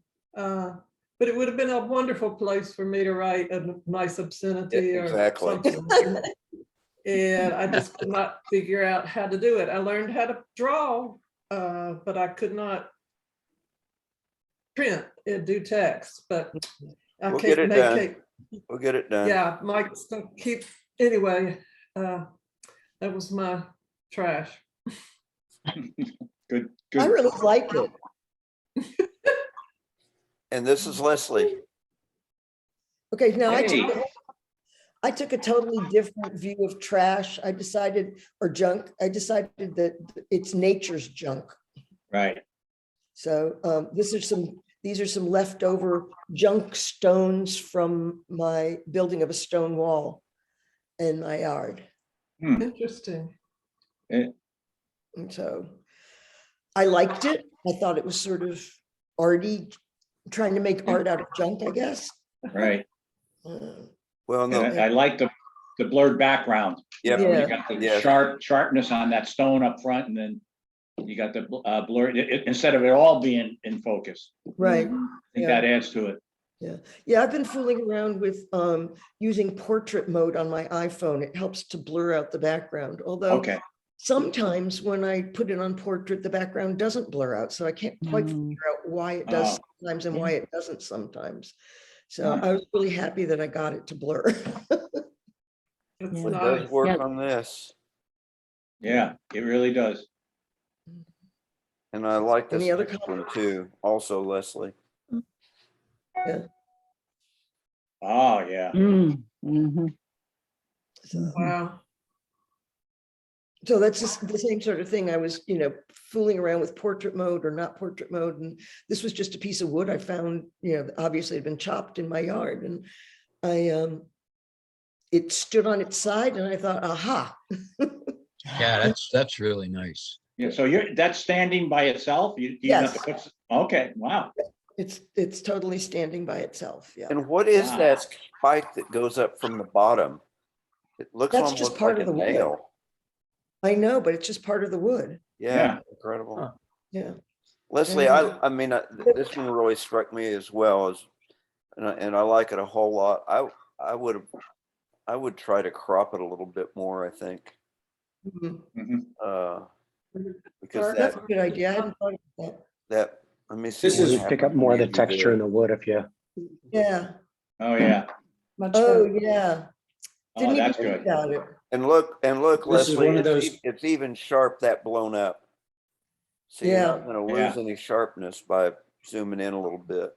[SPEAKER 2] But it would have been a wonderful place for me to write a nice obscenity or
[SPEAKER 1] Exactly.
[SPEAKER 2] something. And I just could not figure out how to do it. I learned how to draw, but I could not print and do text. But I
[SPEAKER 1] We'll
[SPEAKER 2] can't
[SPEAKER 1] get it
[SPEAKER 2] make
[SPEAKER 1] done.
[SPEAKER 2] it.
[SPEAKER 1] We'll get it done.
[SPEAKER 2] Yeah, Mike's gonna keep, anyway, that was my trash.
[SPEAKER 3] Good,
[SPEAKER 10] I
[SPEAKER 3] good.
[SPEAKER 10] really like it.
[SPEAKER 1] And this is Leslie.
[SPEAKER 10] Okay, now
[SPEAKER 3] Hey.
[SPEAKER 10] I took a totally different view of trash. I decided, or junk, I decided that it's nature's junk.
[SPEAKER 3] Right.
[SPEAKER 10] So these are some leftover junk stones from my building of a stone wall in my yard.
[SPEAKER 2] Interesting.
[SPEAKER 10] And so I liked it. I thought it was sort of arty, trying to make art out of junk, I guess.
[SPEAKER 3] Right.
[SPEAKER 1] Well,
[SPEAKER 3] And
[SPEAKER 1] no,
[SPEAKER 3] I like the blurred background.
[SPEAKER 1] Yep.
[SPEAKER 3] You
[SPEAKER 10] Yeah.
[SPEAKER 3] got the
[SPEAKER 1] Yes.
[SPEAKER 3] sharpness on that stone up front, and then you got the blur, instead of it all being in focus.
[SPEAKER 10] Right.
[SPEAKER 3] I think
[SPEAKER 10] Yeah.
[SPEAKER 3] that adds to it.
[SPEAKER 10] Yeah, I've been fooling around with using portrait mode on my iPhone. It helps to blur out the background, although
[SPEAKER 3] Okay.
[SPEAKER 10] sometimes when I put it on portrait, the background doesn't blur out. So I can't quite figure out why it does sometimes and why it doesn't sometimes. So I was really happy that I got it to blur.
[SPEAKER 2] It's
[SPEAKER 1] it
[SPEAKER 2] nice.
[SPEAKER 1] does work
[SPEAKER 12] Yeah.
[SPEAKER 1] on this.
[SPEAKER 3] Yeah, it really does.
[SPEAKER 1] And I like this
[SPEAKER 10] Any other
[SPEAKER 1] next one too. Also, Leslie.
[SPEAKER 3] Oh, yeah.
[SPEAKER 2] Wow.
[SPEAKER 10] So that's just the same sort of thing. I was, fooling around with portrait mode or not portrait mode. And this was just a piece of wood I found, obviously had been chopped in my yard. And it stood on its side and I thought, aha.
[SPEAKER 8] Yeah, that's really nice.
[SPEAKER 3] Yeah, so that's standing by itself? You don't have to put, okay, wow.
[SPEAKER 10] It's totally standing by itself. Yeah.
[SPEAKER 1] And what is
[SPEAKER 3] Wow.
[SPEAKER 1] that spike that goes up from the bottom? It looks
[SPEAKER 10] That's just
[SPEAKER 1] almost
[SPEAKER 10] part
[SPEAKER 1] like
[SPEAKER 10] of
[SPEAKER 1] a
[SPEAKER 10] the wood.
[SPEAKER 1] nail.
[SPEAKER 10] I know, but it's just part of the wood.
[SPEAKER 1] Yeah,
[SPEAKER 3] Yeah.
[SPEAKER 1] incredible.
[SPEAKER 5] Huh.
[SPEAKER 10] Yeah.
[SPEAKER 1] Leslie, I mean, this one really struck me as well as, and I like it a whole lot. I would try to crop it a little bit more, I think.
[SPEAKER 3] Mhm.
[SPEAKER 1] Because
[SPEAKER 10] That's a good idea. I hadn't thought of
[SPEAKER 1] that, let me see.
[SPEAKER 14] This
[SPEAKER 1] what
[SPEAKER 14] is
[SPEAKER 1] happened
[SPEAKER 14] pick up
[SPEAKER 1] to
[SPEAKER 14] more of
[SPEAKER 1] me
[SPEAKER 14] the
[SPEAKER 1] if you
[SPEAKER 14] texture in
[SPEAKER 1] did.
[SPEAKER 14] the wood if you.
[SPEAKER 10] that. Yeah.
[SPEAKER 3] Oh, yeah.
[SPEAKER 2] Much
[SPEAKER 10] Oh,
[SPEAKER 2] better.
[SPEAKER 10] yeah.
[SPEAKER 3] Oh,
[SPEAKER 10] Didn't even
[SPEAKER 3] that's
[SPEAKER 10] think
[SPEAKER 3] good.
[SPEAKER 10] about it.
[SPEAKER 1] And look,
[SPEAKER 14] This is
[SPEAKER 1] Leslie,
[SPEAKER 14] one of those-
[SPEAKER 1] it's even sharp that blown up. So you're not
[SPEAKER 10] Yeah.
[SPEAKER 1] gonna lose
[SPEAKER 3] Yeah.
[SPEAKER 1] any sharpness by zooming in a little bit.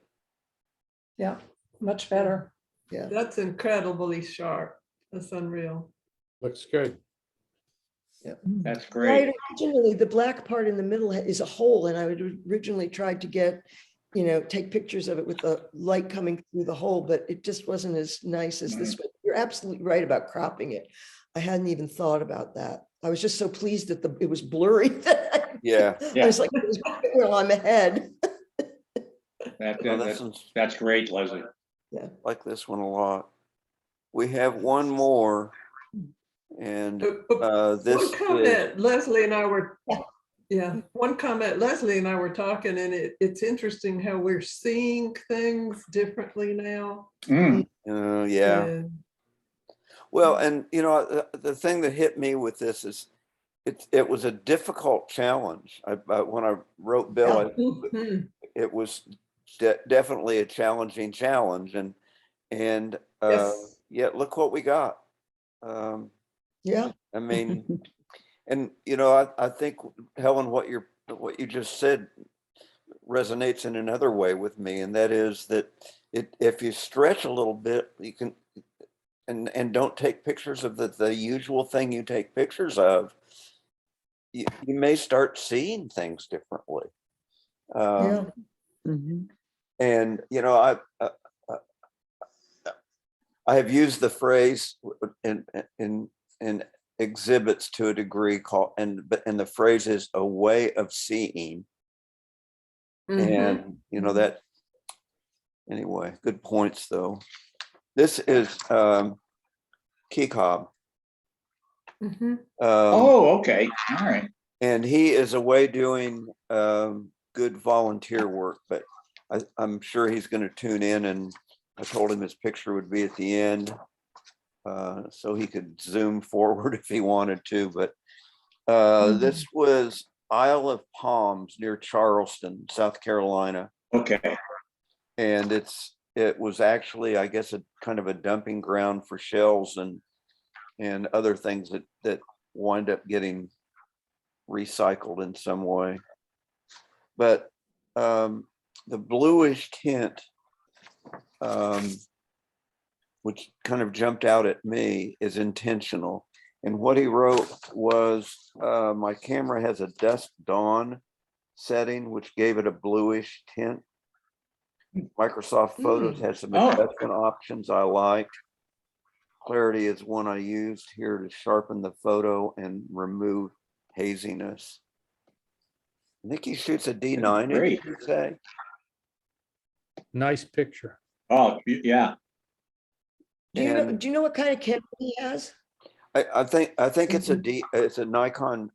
[SPEAKER 7] Yeah, much better.
[SPEAKER 10] Yeah.
[SPEAKER 2] That's incredibly sharp. That's unreal.
[SPEAKER 5] Looks good.
[SPEAKER 3] That's
[SPEAKER 10] Right,
[SPEAKER 3] great.
[SPEAKER 10] originally, the black part in the middle is a hole, and I would originally tried to get, take pictures of it with the light coming through the hole, but it just wasn't as nice as this one. You're absolutely right about cropping it. I hadn't even thought about that. I was just so pleased that it was blurry. That
[SPEAKER 1] Yeah.
[SPEAKER 10] I was like, well, I'm ahead.
[SPEAKER 3] That's great, Leslie.
[SPEAKER 10] Yeah.
[SPEAKER 1] Like this one a lot. We have one more. And this
[SPEAKER 2] One comment, Leslie and I were, one comment, Leslie and I were talking, and it's interesting how we're seeing things differently now.
[SPEAKER 1] Yeah.
[SPEAKER 2] And
[SPEAKER 1] Well, and the thing that hit me with this is it was a difficult challenge. When I wrote Bill, it was definitely a challenging challenge, and
[SPEAKER 2] Yes.
[SPEAKER 1] yet look what we got.
[SPEAKER 10] Yeah.
[SPEAKER 1] I mean, and I think, Helen, what you just said resonates in another way with me, and that is that if you stretch a little bit, you can, and don't take pictures of the usual thing you take pictures of, you may start seeing things differently.
[SPEAKER 10] Yeah.
[SPEAKER 1] And I have used the phrase in exhibits to a degree and the phrase is a way of seeing. And that, anyway, good points though. This is Key Cobb.
[SPEAKER 3] Oh, okay. All right.
[SPEAKER 1] And he is away doing good volunteer work, but I'm sure he's going to tune in, and I told him his picture would be at the end so he could zoom forward if he wanted to. But this was Isle of Palms near Charleston, South Carolina.
[SPEAKER 3] Okay.
[SPEAKER 1] And it's it was actually, I guess, a kind of a dumping ground for shells and other things that wind up getting recycled in some way. But the bluish tint, which kind of jumped out at me, is intentional. And what he wrote was, my camera has a dusk dawn setting, which gave it a bluish tint. Microsoft Photos has some adjustment options I like. Clarity is one I used here to sharpen the photo and remove haziness. I think he shoots a D90,
[SPEAKER 3] Great.
[SPEAKER 1] did you say?
[SPEAKER 5] Nice picture.
[SPEAKER 3] Oh, yeah.
[SPEAKER 1] And
[SPEAKER 10] Do you know what kind of camera he has?
[SPEAKER 1] I think it's a Nikon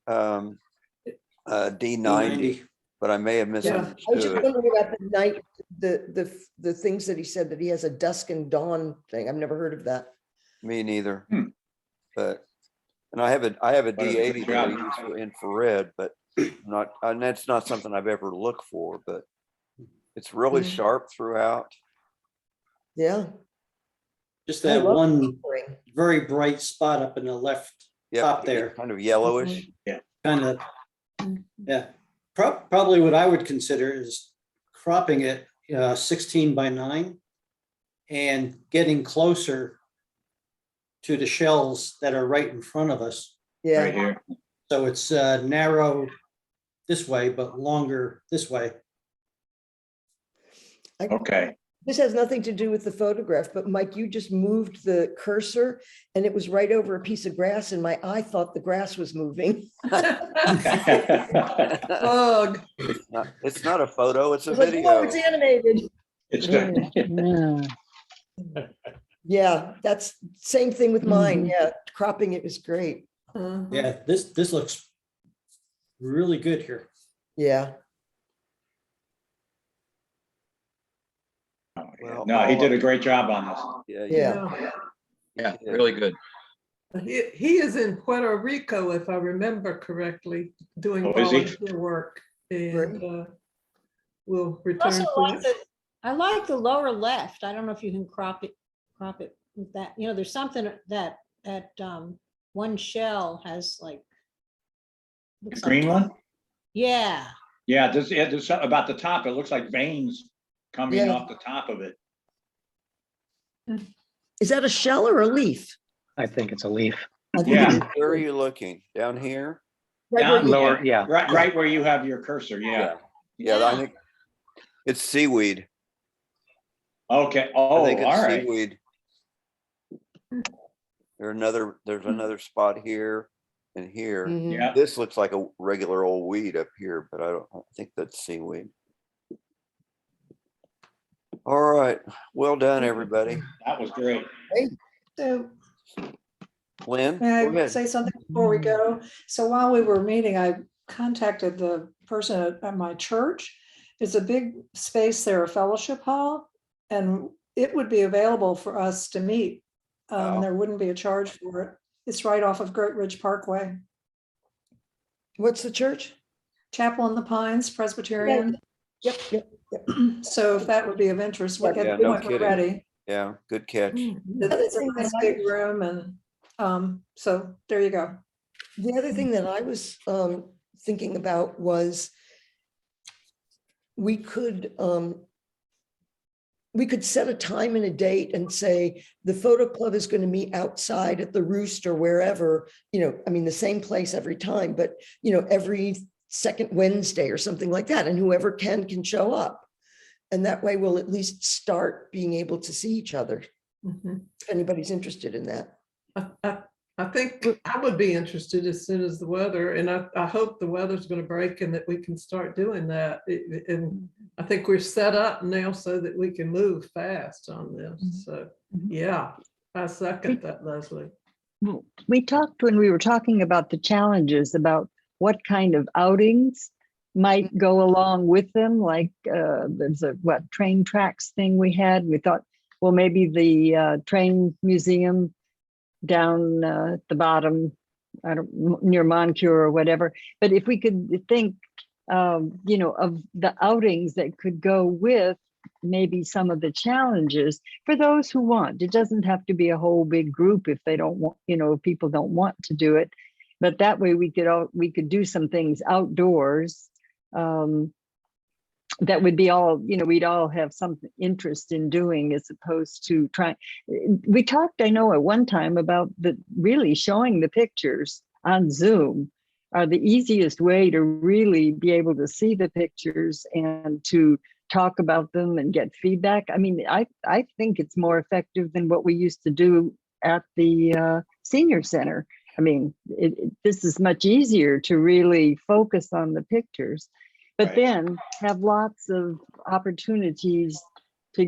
[SPEAKER 1] D90, but I may have
[SPEAKER 10] I was just
[SPEAKER 1] misunderstood.
[SPEAKER 10] wondering about the night, the things that he said, that he has a dusk and dawn thing. I've never heard of that.
[SPEAKER 1] Me neither.
[SPEAKER 3] Hmm.
[SPEAKER 1] But and I have a
[SPEAKER 3] What a good
[SPEAKER 1] D80 that I
[SPEAKER 3] job.
[SPEAKER 1] use for infrared, but not, and that's not something I've ever looked for, but it's really sharp throughout.
[SPEAKER 10] Yeah.
[SPEAKER 4] Just
[SPEAKER 10] I
[SPEAKER 4] that
[SPEAKER 10] love
[SPEAKER 4] one
[SPEAKER 10] tapering.
[SPEAKER 4] very bright spot up in the left
[SPEAKER 1] Yeah,
[SPEAKER 4] top there.
[SPEAKER 1] kind of yellowish.
[SPEAKER 4] Kind of, yeah. Probably what I would consider is cropping it 16:9 and getting closer to the shells that are right in front of us.
[SPEAKER 10] Yeah.
[SPEAKER 3] Right here.
[SPEAKER 4] So it's narrow this way, but longer this way.
[SPEAKER 3] Okay.
[SPEAKER 10] This has nothing to do with the photograph, but Mike, you just moved the cursor and it was right over a piece of grass and my eye thought the grass was moving.
[SPEAKER 2] Bug.
[SPEAKER 1] It's not a photo, it's
[SPEAKER 10] I
[SPEAKER 1] a
[SPEAKER 10] was like,
[SPEAKER 1] video.
[SPEAKER 10] oh, it's animated.
[SPEAKER 3] It's
[SPEAKER 12] Yeah.
[SPEAKER 10] Yeah, that's same thing with mine.
[SPEAKER 12] Mhm.
[SPEAKER 10] Yeah, cropping it was great.
[SPEAKER 4] Yeah, this looks really good here.
[SPEAKER 10] Yeah.
[SPEAKER 1] Well,
[SPEAKER 3] No, he did a great job on this.
[SPEAKER 1] Yeah,
[SPEAKER 10] Yeah.
[SPEAKER 8] Yeah, really good.
[SPEAKER 2] He is in Puerto Rico, if I remember correctly, doing
[SPEAKER 3] Oh, is he?
[SPEAKER 2] volunteer work. And will return.
[SPEAKER 6] Also,
[SPEAKER 2] to
[SPEAKER 6] I like the lower left. I don't know if you can crop it with that. You know, there's something that one shell has like.
[SPEAKER 3] The
[SPEAKER 6] looks
[SPEAKER 3] green
[SPEAKER 6] like-
[SPEAKER 3] one?
[SPEAKER 6] Yeah.
[SPEAKER 3] Yeah, there's something about the top. It looks like veins coming
[SPEAKER 10] Yeah.
[SPEAKER 3] off the top of it.
[SPEAKER 10] Is that a shell or a leaf?
[SPEAKER 14] I think it's a leaf.
[SPEAKER 3] Yeah,
[SPEAKER 1] Where are you looking? Down here?
[SPEAKER 10] Right where
[SPEAKER 3] down
[SPEAKER 10] you-
[SPEAKER 14] Lower, yeah.
[SPEAKER 3] right where you have your cursor, yeah.
[SPEAKER 1] Yeah, I
[SPEAKER 6] Yeah.
[SPEAKER 1] think it's seaweed.
[SPEAKER 3] Okay,
[SPEAKER 1] I
[SPEAKER 3] oh,
[SPEAKER 1] think it's
[SPEAKER 3] all right.
[SPEAKER 1] seaweed. There's another spot here and here.
[SPEAKER 10] Mhm.
[SPEAKER 3] Yeah,
[SPEAKER 1] This looks like a regular old weed up here, but I think that's seaweed. All right, well done, everybody.
[SPEAKER 3] that was great.
[SPEAKER 7] So
[SPEAKER 1] Lynn,
[SPEAKER 7] may
[SPEAKER 1] go
[SPEAKER 7] I
[SPEAKER 1] ahead.
[SPEAKER 7] say something before we go? So while we were meeting, I contacted the person at my church. It's a big space there, a fellowship hall, and it would be available for us to meet.
[SPEAKER 1] Wow.
[SPEAKER 7] There wouldn't be a charge for it. It's right off of Great Ridge Parkway.
[SPEAKER 10] What's the church?
[SPEAKER 7] Chapel in the Pines Presbyterian.
[SPEAKER 10] Yep, yep.
[SPEAKER 7] So if that would be of interest,
[SPEAKER 10] Yeah,
[SPEAKER 1] no
[SPEAKER 7] we're
[SPEAKER 1] kidding.
[SPEAKER 7] ready.
[SPEAKER 1] Yeah, good catch.
[SPEAKER 7] It's a nice big room and so there you go.
[SPEAKER 10] The other thing that I was thinking about was we could set a time and a date and say the photo club is going to meet outside at the Roost or wherever, I mean, the same place every time, but every second Wednesday or something like that. And whoever can show up. And that way we'll at least start being able to see each other.
[SPEAKER 2] Mhm.
[SPEAKER 10] If anybody's interested in that.
[SPEAKER 2] I think I would be interested as soon as the weather, and I hope the weather's going to break and that we can start doing that. And I think we're set up now so that we can move fast on this. So, yeah, I second that, Leslie.
[SPEAKER 12] We talked when we were talking about the challenges about what kind of outings might go along with them. Like there's a train tracks thing we had. We thought, well, maybe the train museum down at the bottom, near Moncure or whatever. But if we could think, of the outings that could go with maybe some of the challenges for those who want. It doesn't have to be a whole big group if they don't want, if people don't want to do it. But that way we could do some things outdoors. That would be all, we'd all have some interest in doing, as opposed to trying. We talked, I know at one time, about really showing the pictures on Zoom are the easiest way to really be able to see the pictures and to talk about them and get feedback. I mean, I think it's more effective than what we used to do at the senior center. I mean, this is much easier to really focus on the pictures, but
[SPEAKER 3] Right.
[SPEAKER 12] then have lots of opportunities to,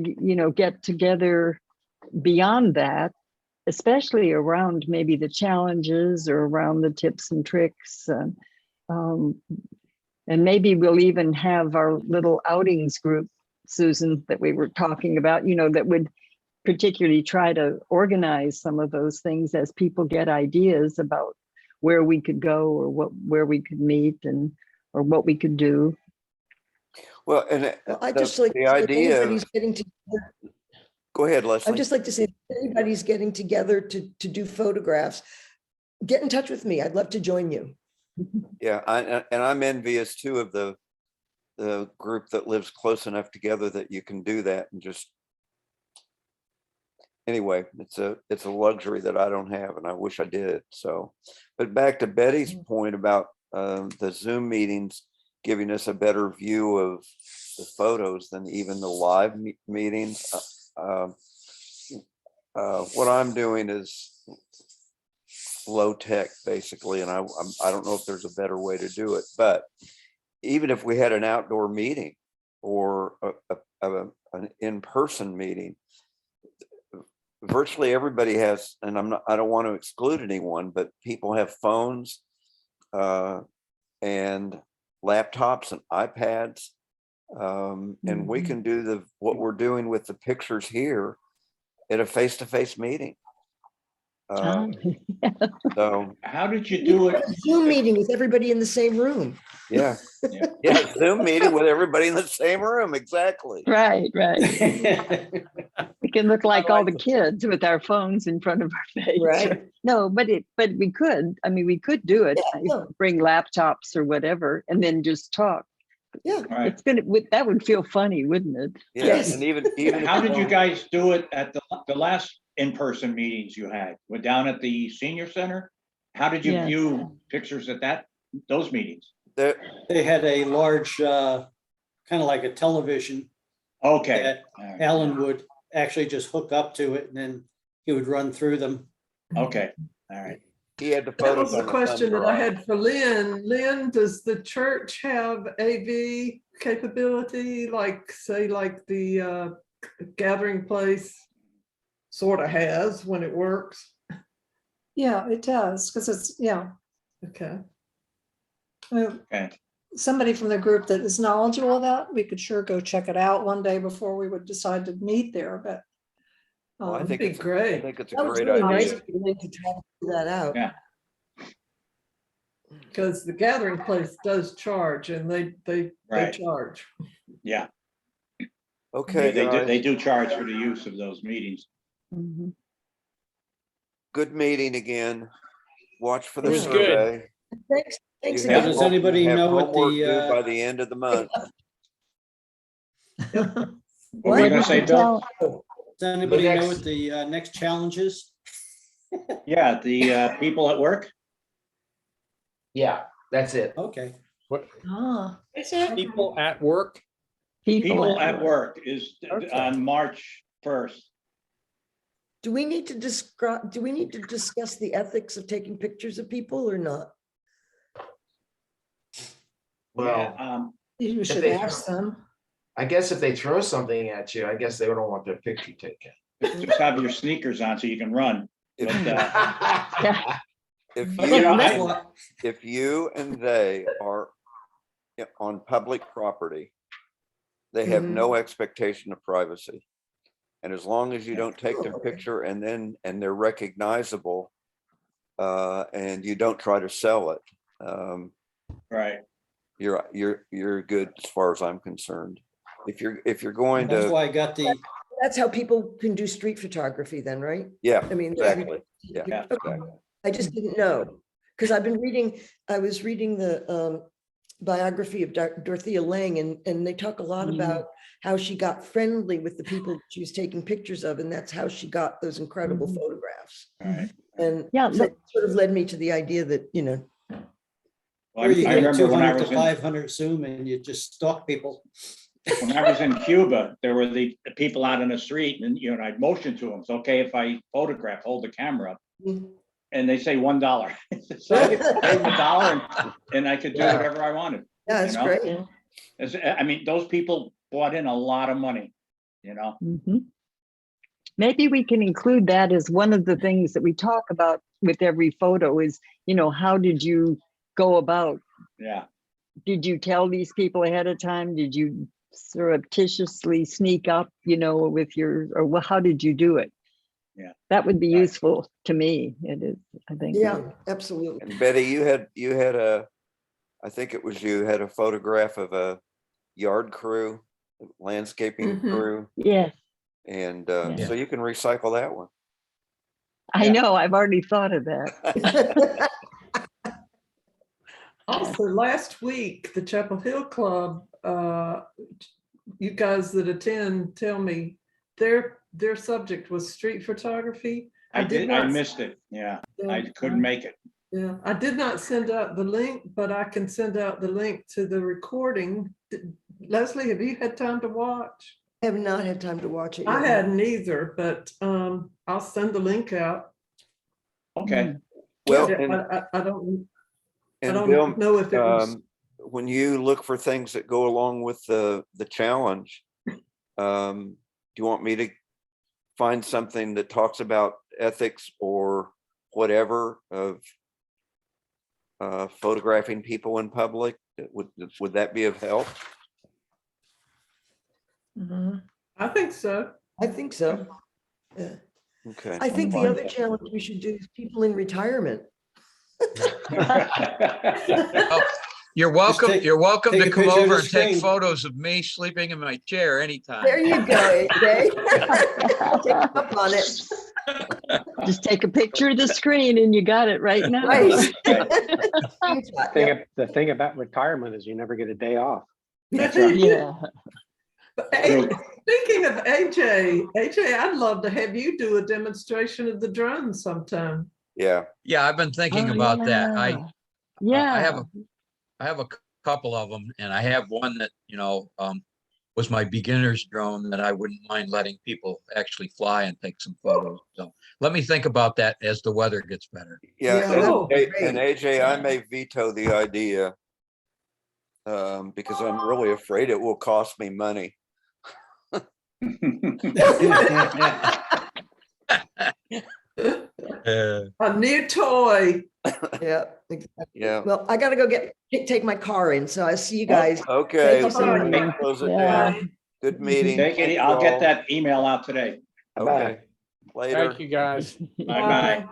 [SPEAKER 12] get together beyond that, especially around maybe the challenges or around the tips and tricks. And maybe we'll even have our little outings group, Susan, that we were talking about, that would particularly try to organize some of those things as people get ideas about where we could go or where we could meet or what we could do.
[SPEAKER 1] Well, and
[SPEAKER 10] Well, I just like,
[SPEAKER 1] the
[SPEAKER 10] to say if
[SPEAKER 1] idea,
[SPEAKER 10] anybody's getting together,
[SPEAKER 1] go ahead, Leslie.
[SPEAKER 10] I'd just like to say, if anybody's getting together to do photographs, get in touch with me. I'd love to join you.
[SPEAKER 1] Yeah, and I'm envious too of the group that lives close enough together that you can do that. And just anyway, it's a luxury that I don't have, and I wish I did. So, but back to Betty's point about the Zoom meetings giving us a better view of the photos than even the live meetings. What I'm doing is low tech basically, and I don't know if there's a better way to do it, but even if we had an outdoor meeting or an in-person meeting, virtually everybody has, and I don't want to exclude anyone, but people have phones and laptops and iPads, and we can do what we're doing with the pictures here at a face-to-face meeting. So
[SPEAKER 3] How did you do it?
[SPEAKER 10] Zoom meeting with everybody in the same room.
[SPEAKER 1] yeah, Zoom meeting with everybody in the same room, exactly.
[SPEAKER 12] Right. We can look like all the kids with our phones in front of our face.
[SPEAKER 10] Right.
[SPEAKER 12] No, but we could. I mean, we could do it.
[SPEAKER 10] Yeah.
[SPEAKER 12] Bring laptops or whatever, and then just talk.
[SPEAKER 10] Yeah.
[SPEAKER 3] Right.
[SPEAKER 12] That would feel funny, wouldn't it?
[SPEAKER 1] Yeah,
[SPEAKER 10] Yes.
[SPEAKER 1] and even
[SPEAKER 3] How
[SPEAKER 1] if
[SPEAKER 3] did you
[SPEAKER 1] don't-
[SPEAKER 3] guys do it at the last in-person meetings you had? We're down at the senior center. How did you
[SPEAKER 12] Yes.
[SPEAKER 3] view pictures at those meetings?
[SPEAKER 1] there-
[SPEAKER 4] They had a large, kind of like a television
[SPEAKER 3] Okay.
[SPEAKER 4] that
[SPEAKER 3] All right.
[SPEAKER 4] Alan would actually just hook up to it and then he would run through them.
[SPEAKER 3] Okay, all right.
[SPEAKER 1] he had the
[SPEAKER 2] That
[SPEAKER 1] photos
[SPEAKER 2] was the
[SPEAKER 1] on the
[SPEAKER 2] question
[SPEAKER 1] thumb
[SPEAKER 2] that I
[SPEAKER 1] drive.
[SPEAKER 2] had for Lynn. Lynn, does the church have AV capability, like, say, like the gathering place sort of has when it works?
[SPEAKER 7] Yeah, it does, because it's, yeah.
[SPEAKER 2] Okay.
[SPEAKER 3] Okay.
[SPEAKER 7] Somebody from the group that is knowledgeable of that, we could sure go check it out one day before we would decide to meet there, but.
[SPEAKER 1] Well, I think
[SPEAKER 2] be
[SPEAKER 1] it's
[SPEAKER 2] great.
[SPEAKER 1] I think it's a
[SPEAKER 10] That was
[SPEAKER 1] great
[SPEAKER 10] really nice
[SPEAKER 1] idea.
[SPEAKER 10] of you to try to figure that out.
[SPEAKER 3] Yeah.
[SPEAKER 2] Because the gathering place does charge, and they
[SPEAKER 3] Right.
[SPEAKER 2] charge.
[SPEAKER 3] Yeah,
[SPEAKER 1] Okay,
[SPEAKER 3] they
[SPEAKER 1] guys,
[SPEAKER 3] do charge for the use of those meetings.
[SPEAKER 12] Mhm.
[SPEAKER 1] good meeting again. Watch for
[SPEAKER 10] It
[SPEAKER 1] the
[SPEAKER 10] was
[SPEAKER 7] good.
[SPEAKER 1] survey.
[SPEAKER 10] Thanks
[SPEAKER 1] You
[SPEAKER 10] again.
[SPEAKER 1] have
[SPEAKER 4] Does anybody
[SPEAKER 1] you have
[SPEAKER 4] know what
[SPEAKER 1] homework
[SPEAKER 4] the,
[SPEAKER 1] due by the end of the month.
[SPEAKER 3] What were you gonna
[SPEAKER 12] What
[SPEAKER 3] say,
[SPEAKER 12] was the
[SPEAKER 3] Bill?
[SPEAKER 4] does anybody know
[SPEAKER 9] next-
[SPEAKER 4] what the next challenge is?
[SPEAKER 3] Yeah, the people at work.
[SPEAKER 9] Yeah, that's it.
[SPEAKER 4] Okay.
[SPEAKER 7] Ah,
[SPEAKER 5] People at work.
[SPEAKER 3] People at work is
[SPEAKER 4] Okay.
[SPEAKER 3] on March 1st.
[SPEAKER 10] Do we need to discuss the ethics of taking pictures of people or not?
[SPEAKER 9] Well,
[SPEAKER 2] You
[SPEAKER 9] If
[SPEAKER 2] should
[SPEAKER 9] they-
[SPEAKER 2] ask them.
[SPEAKER 9] I guess if they throw something at you, I guess they don't want their picture taken.
[SPEAKER 3] Just have your sneakers on so you can run.
[SPEAKER 1] If
[SPEAKER 3] But,
[SPEAKER 1] if
[SPEAKER 3] But,
[SPEAKER 1] you
[SPEAKER 3] you know,
[SPEAKER 4] That's
[SPEAKER 3] I-
[SPEAKER 4] what-
[SPEAKER 1] if you and they are on public property, they have no expectation of privacy. And as long as you don't take their picture and they're recognizable, and you don't try to sell it,
[SPEAKER 3] Right.
[SPEAKER 1] you're good as far as I'm concerned. if you're going
[SPEAKER 4] That's
[SPEAKER 1] to,
[SPEAKER 4] why I got the,
[SPEAKER 10] That's how people can do street photography then, right?
[SPEAKER 1] yeah,
[SPEAKER 10] I mean.
[SPEAKER 1] exactly. Yeah,
[SPEAKER 10] Okay.
[SPEAKER 1] exactly.
[SPEAKER 10] I just didn't know, because I was reading the biography of Dorothea Lange, and they talk a lot about how she got friendly with the people she was taking pictures of, and that's how she got those incredible photographs.
[SPEAKER 3] Right.
[SPEAKER 10] And
[SPEAKER 12] Yeah,
[SPEAKER 10] so it sort of led me to the idea that,
[SPEAKER 3] Well,
[SPEAKER 4] or you
[SPEAKER 3] I
[SPEAKER 4] get
[SPEAKER 3] remember when I
[SPEAKER 4] 200
[SPEAKER 3] was
[SPEAKER 4] to
[SPEAKER 3] in,
[SPEAKER 4] 500 zoom and you just stalk people.
[SPEAKER 3] when I was in Cuba, there were the people out in the street and, you know, I'd motion to them, it's okay if I photograph, hold the camera up.
[SPEAKER 10] Mhm.
[SPEAKER 3] And they say $1. So I paid them $1 and I could do whatever I wanted.
[SPEAKER 10] yeah, that's
[SPEAKER 3] You know?
[SPEAKER 10] great.
[SPEAKER 3] I mean, those people brought in a lot of money, you know?
[SPEAKER 12] Mhm. Maybe we can include that as one of the things that we talk about with every photo is, you know, how did you go about?
[SPEAKER 3] Yeah.
[SPEAKER 12] Did you tell these people ahead of time? Did you surreptitiously sneak up, you know, with your, or how did you do it?
[SPEAKER 3] Yeah.
[SPEAKER 12] That would be
[SPEAKER 3] Right.
[SPEAKER 12] useful to me. It is, I think.
[SPEAKER 10] Yeah, absolutely.
[SPEAKER 1] And Betty, you had I think it was you had a photograph of a yard crew, landscaping
[SPEAKER 2] Mhm.
[SPEAKER 1] crew,
[SPEAKER 12] Yeah,
[SPEAKER 1] and
[SPEAKER 12] Yeah.
[SPEAKER 1] so you can recycle that one.
[SPEAKER 12] I
[SPEAKER 3] Yeah.
[SPEAKER 12] know. I've already thought of that.
[SPEAKER 2] Also, last week, the Chapel Hill Club, you guys that attend tell me their subject was street photography.
[SPEAKER 3] I
[SPEAKER 2] not-
[SPEAKER 3] missed it. Yeah, I
[SPEAKER 2] Yeah,
[SPEAKER 3] couldn't make it.
[SPEAKER 2] Yeah, I did not send out the link, but I can send out the link to the recording. Leslie, have you had time to watch?
[SPEAKER 10] I have not had time to watch it
[SPEAKER 2] I
[SPEAKER 10] yet.
[SPEAKER 2] hadn't either, but I'll send the link out.
[SPEAKER 3] Okay.
[SPEAKER 1] Well,
[SPEAKER 2] Yeah,
[SPEAKER 1] and,
[SPEAKER 2] I don't
[SPEAKER 1] and Bill,
[SPEAKER 2] know if it was.
[SPEAKER 1] when you look for things that go along with the challenge, do you want me to find something that talks about ethics or whatever of photographing people in public? Would that be of help?
[SPEAKER 2] I think so.
[SPEAKER 10] I think so. Yeah.
[SPEAKER 1] Okay.
[SPEAKER 10] I think the other challenge we should do is people in retirement.
[SPEAKER 8] Oh, You're welcome,
[SPEAKER 4] take-
[SPEAKER 8] you're welcome
[SPEAKER 4] take
[SPEAKER 8] to
[SPEAKER 4] a
[SPEAKER 8] come
[SPEAKER 4] picture of
[SPEAKER 8] over
[SPEAKER 4] the
[SPEAKER 8] and take
[SPEAKER 4] screen.
[SPEAKER 8] photos of me sleeping in my chair anytime.
[SPEAKER 10] There you go, AJ. Take up on it.
[SPEAKER 12] Just take a picture of the screen and you got it right now.
[SPEAKER 10] Right.
[SPEAKER 14] The thing about retirement is you never get a day off.
[SPEAKER 3] That's right.
[SPEAKER 12] Yeah.
[SPEAKER 2] Hey, speaking of AJ, I'd love to have you do a demonstration of the drone sometime.
[SPEAKER 1] Yeah.
[SPEAKER 8] Yeah, I've been thinking
[SPEAKER 12] Oh,
[SPEAKER 8] about that. I
[SPEAKER 12] Yeah.
[SPEAKER 8] have a couple of them, and I have one that, was my beginner's drone that I wouldn't mind letting people actually fly and take some photos. So let me think about that as the weather gets better.
[SPEAKER 1] Yeah,
[SPEAKER 10] Yeah,
[SPEAKER 1] and,
[SPEAKER 2] that'd
[SPEAKER 10] be
[SPEAKER 1] and
[SPEAKER 10] great.
[SPEAKER 1] AJ, I may veto the idea because I'm really afraid it will cost me money.
[SPEAKER 2] A new toy.
[SPEAKER 10] Yeah. Exactly.
[SPEAKER 1] Yeah.
[SPEAKER 10] Well, I gotta go take my car in, so I see you guys.
[SPEAKER 1] Okay.
[SPEAKER 10] Thank you so
[SPEAKER 2] much.
[SPEAKER 1] we'll close it
[SPEAKER 12] Yeah.
[SPEAKER 1] down. Good meeting.
[SPEAKER 3] Take it,
[SPEAKER 1] Thank you
[SPEAKER 3] I'll
[SPEAKER 1] all.
[SPEAKER 3] get that email out today.
[SPEAKER 1] Okay. Later.
[SPEAKER 5] Thank you, guys.
[SPEAKER 3] Bye-bye.
[SPEAKER 2] Bye.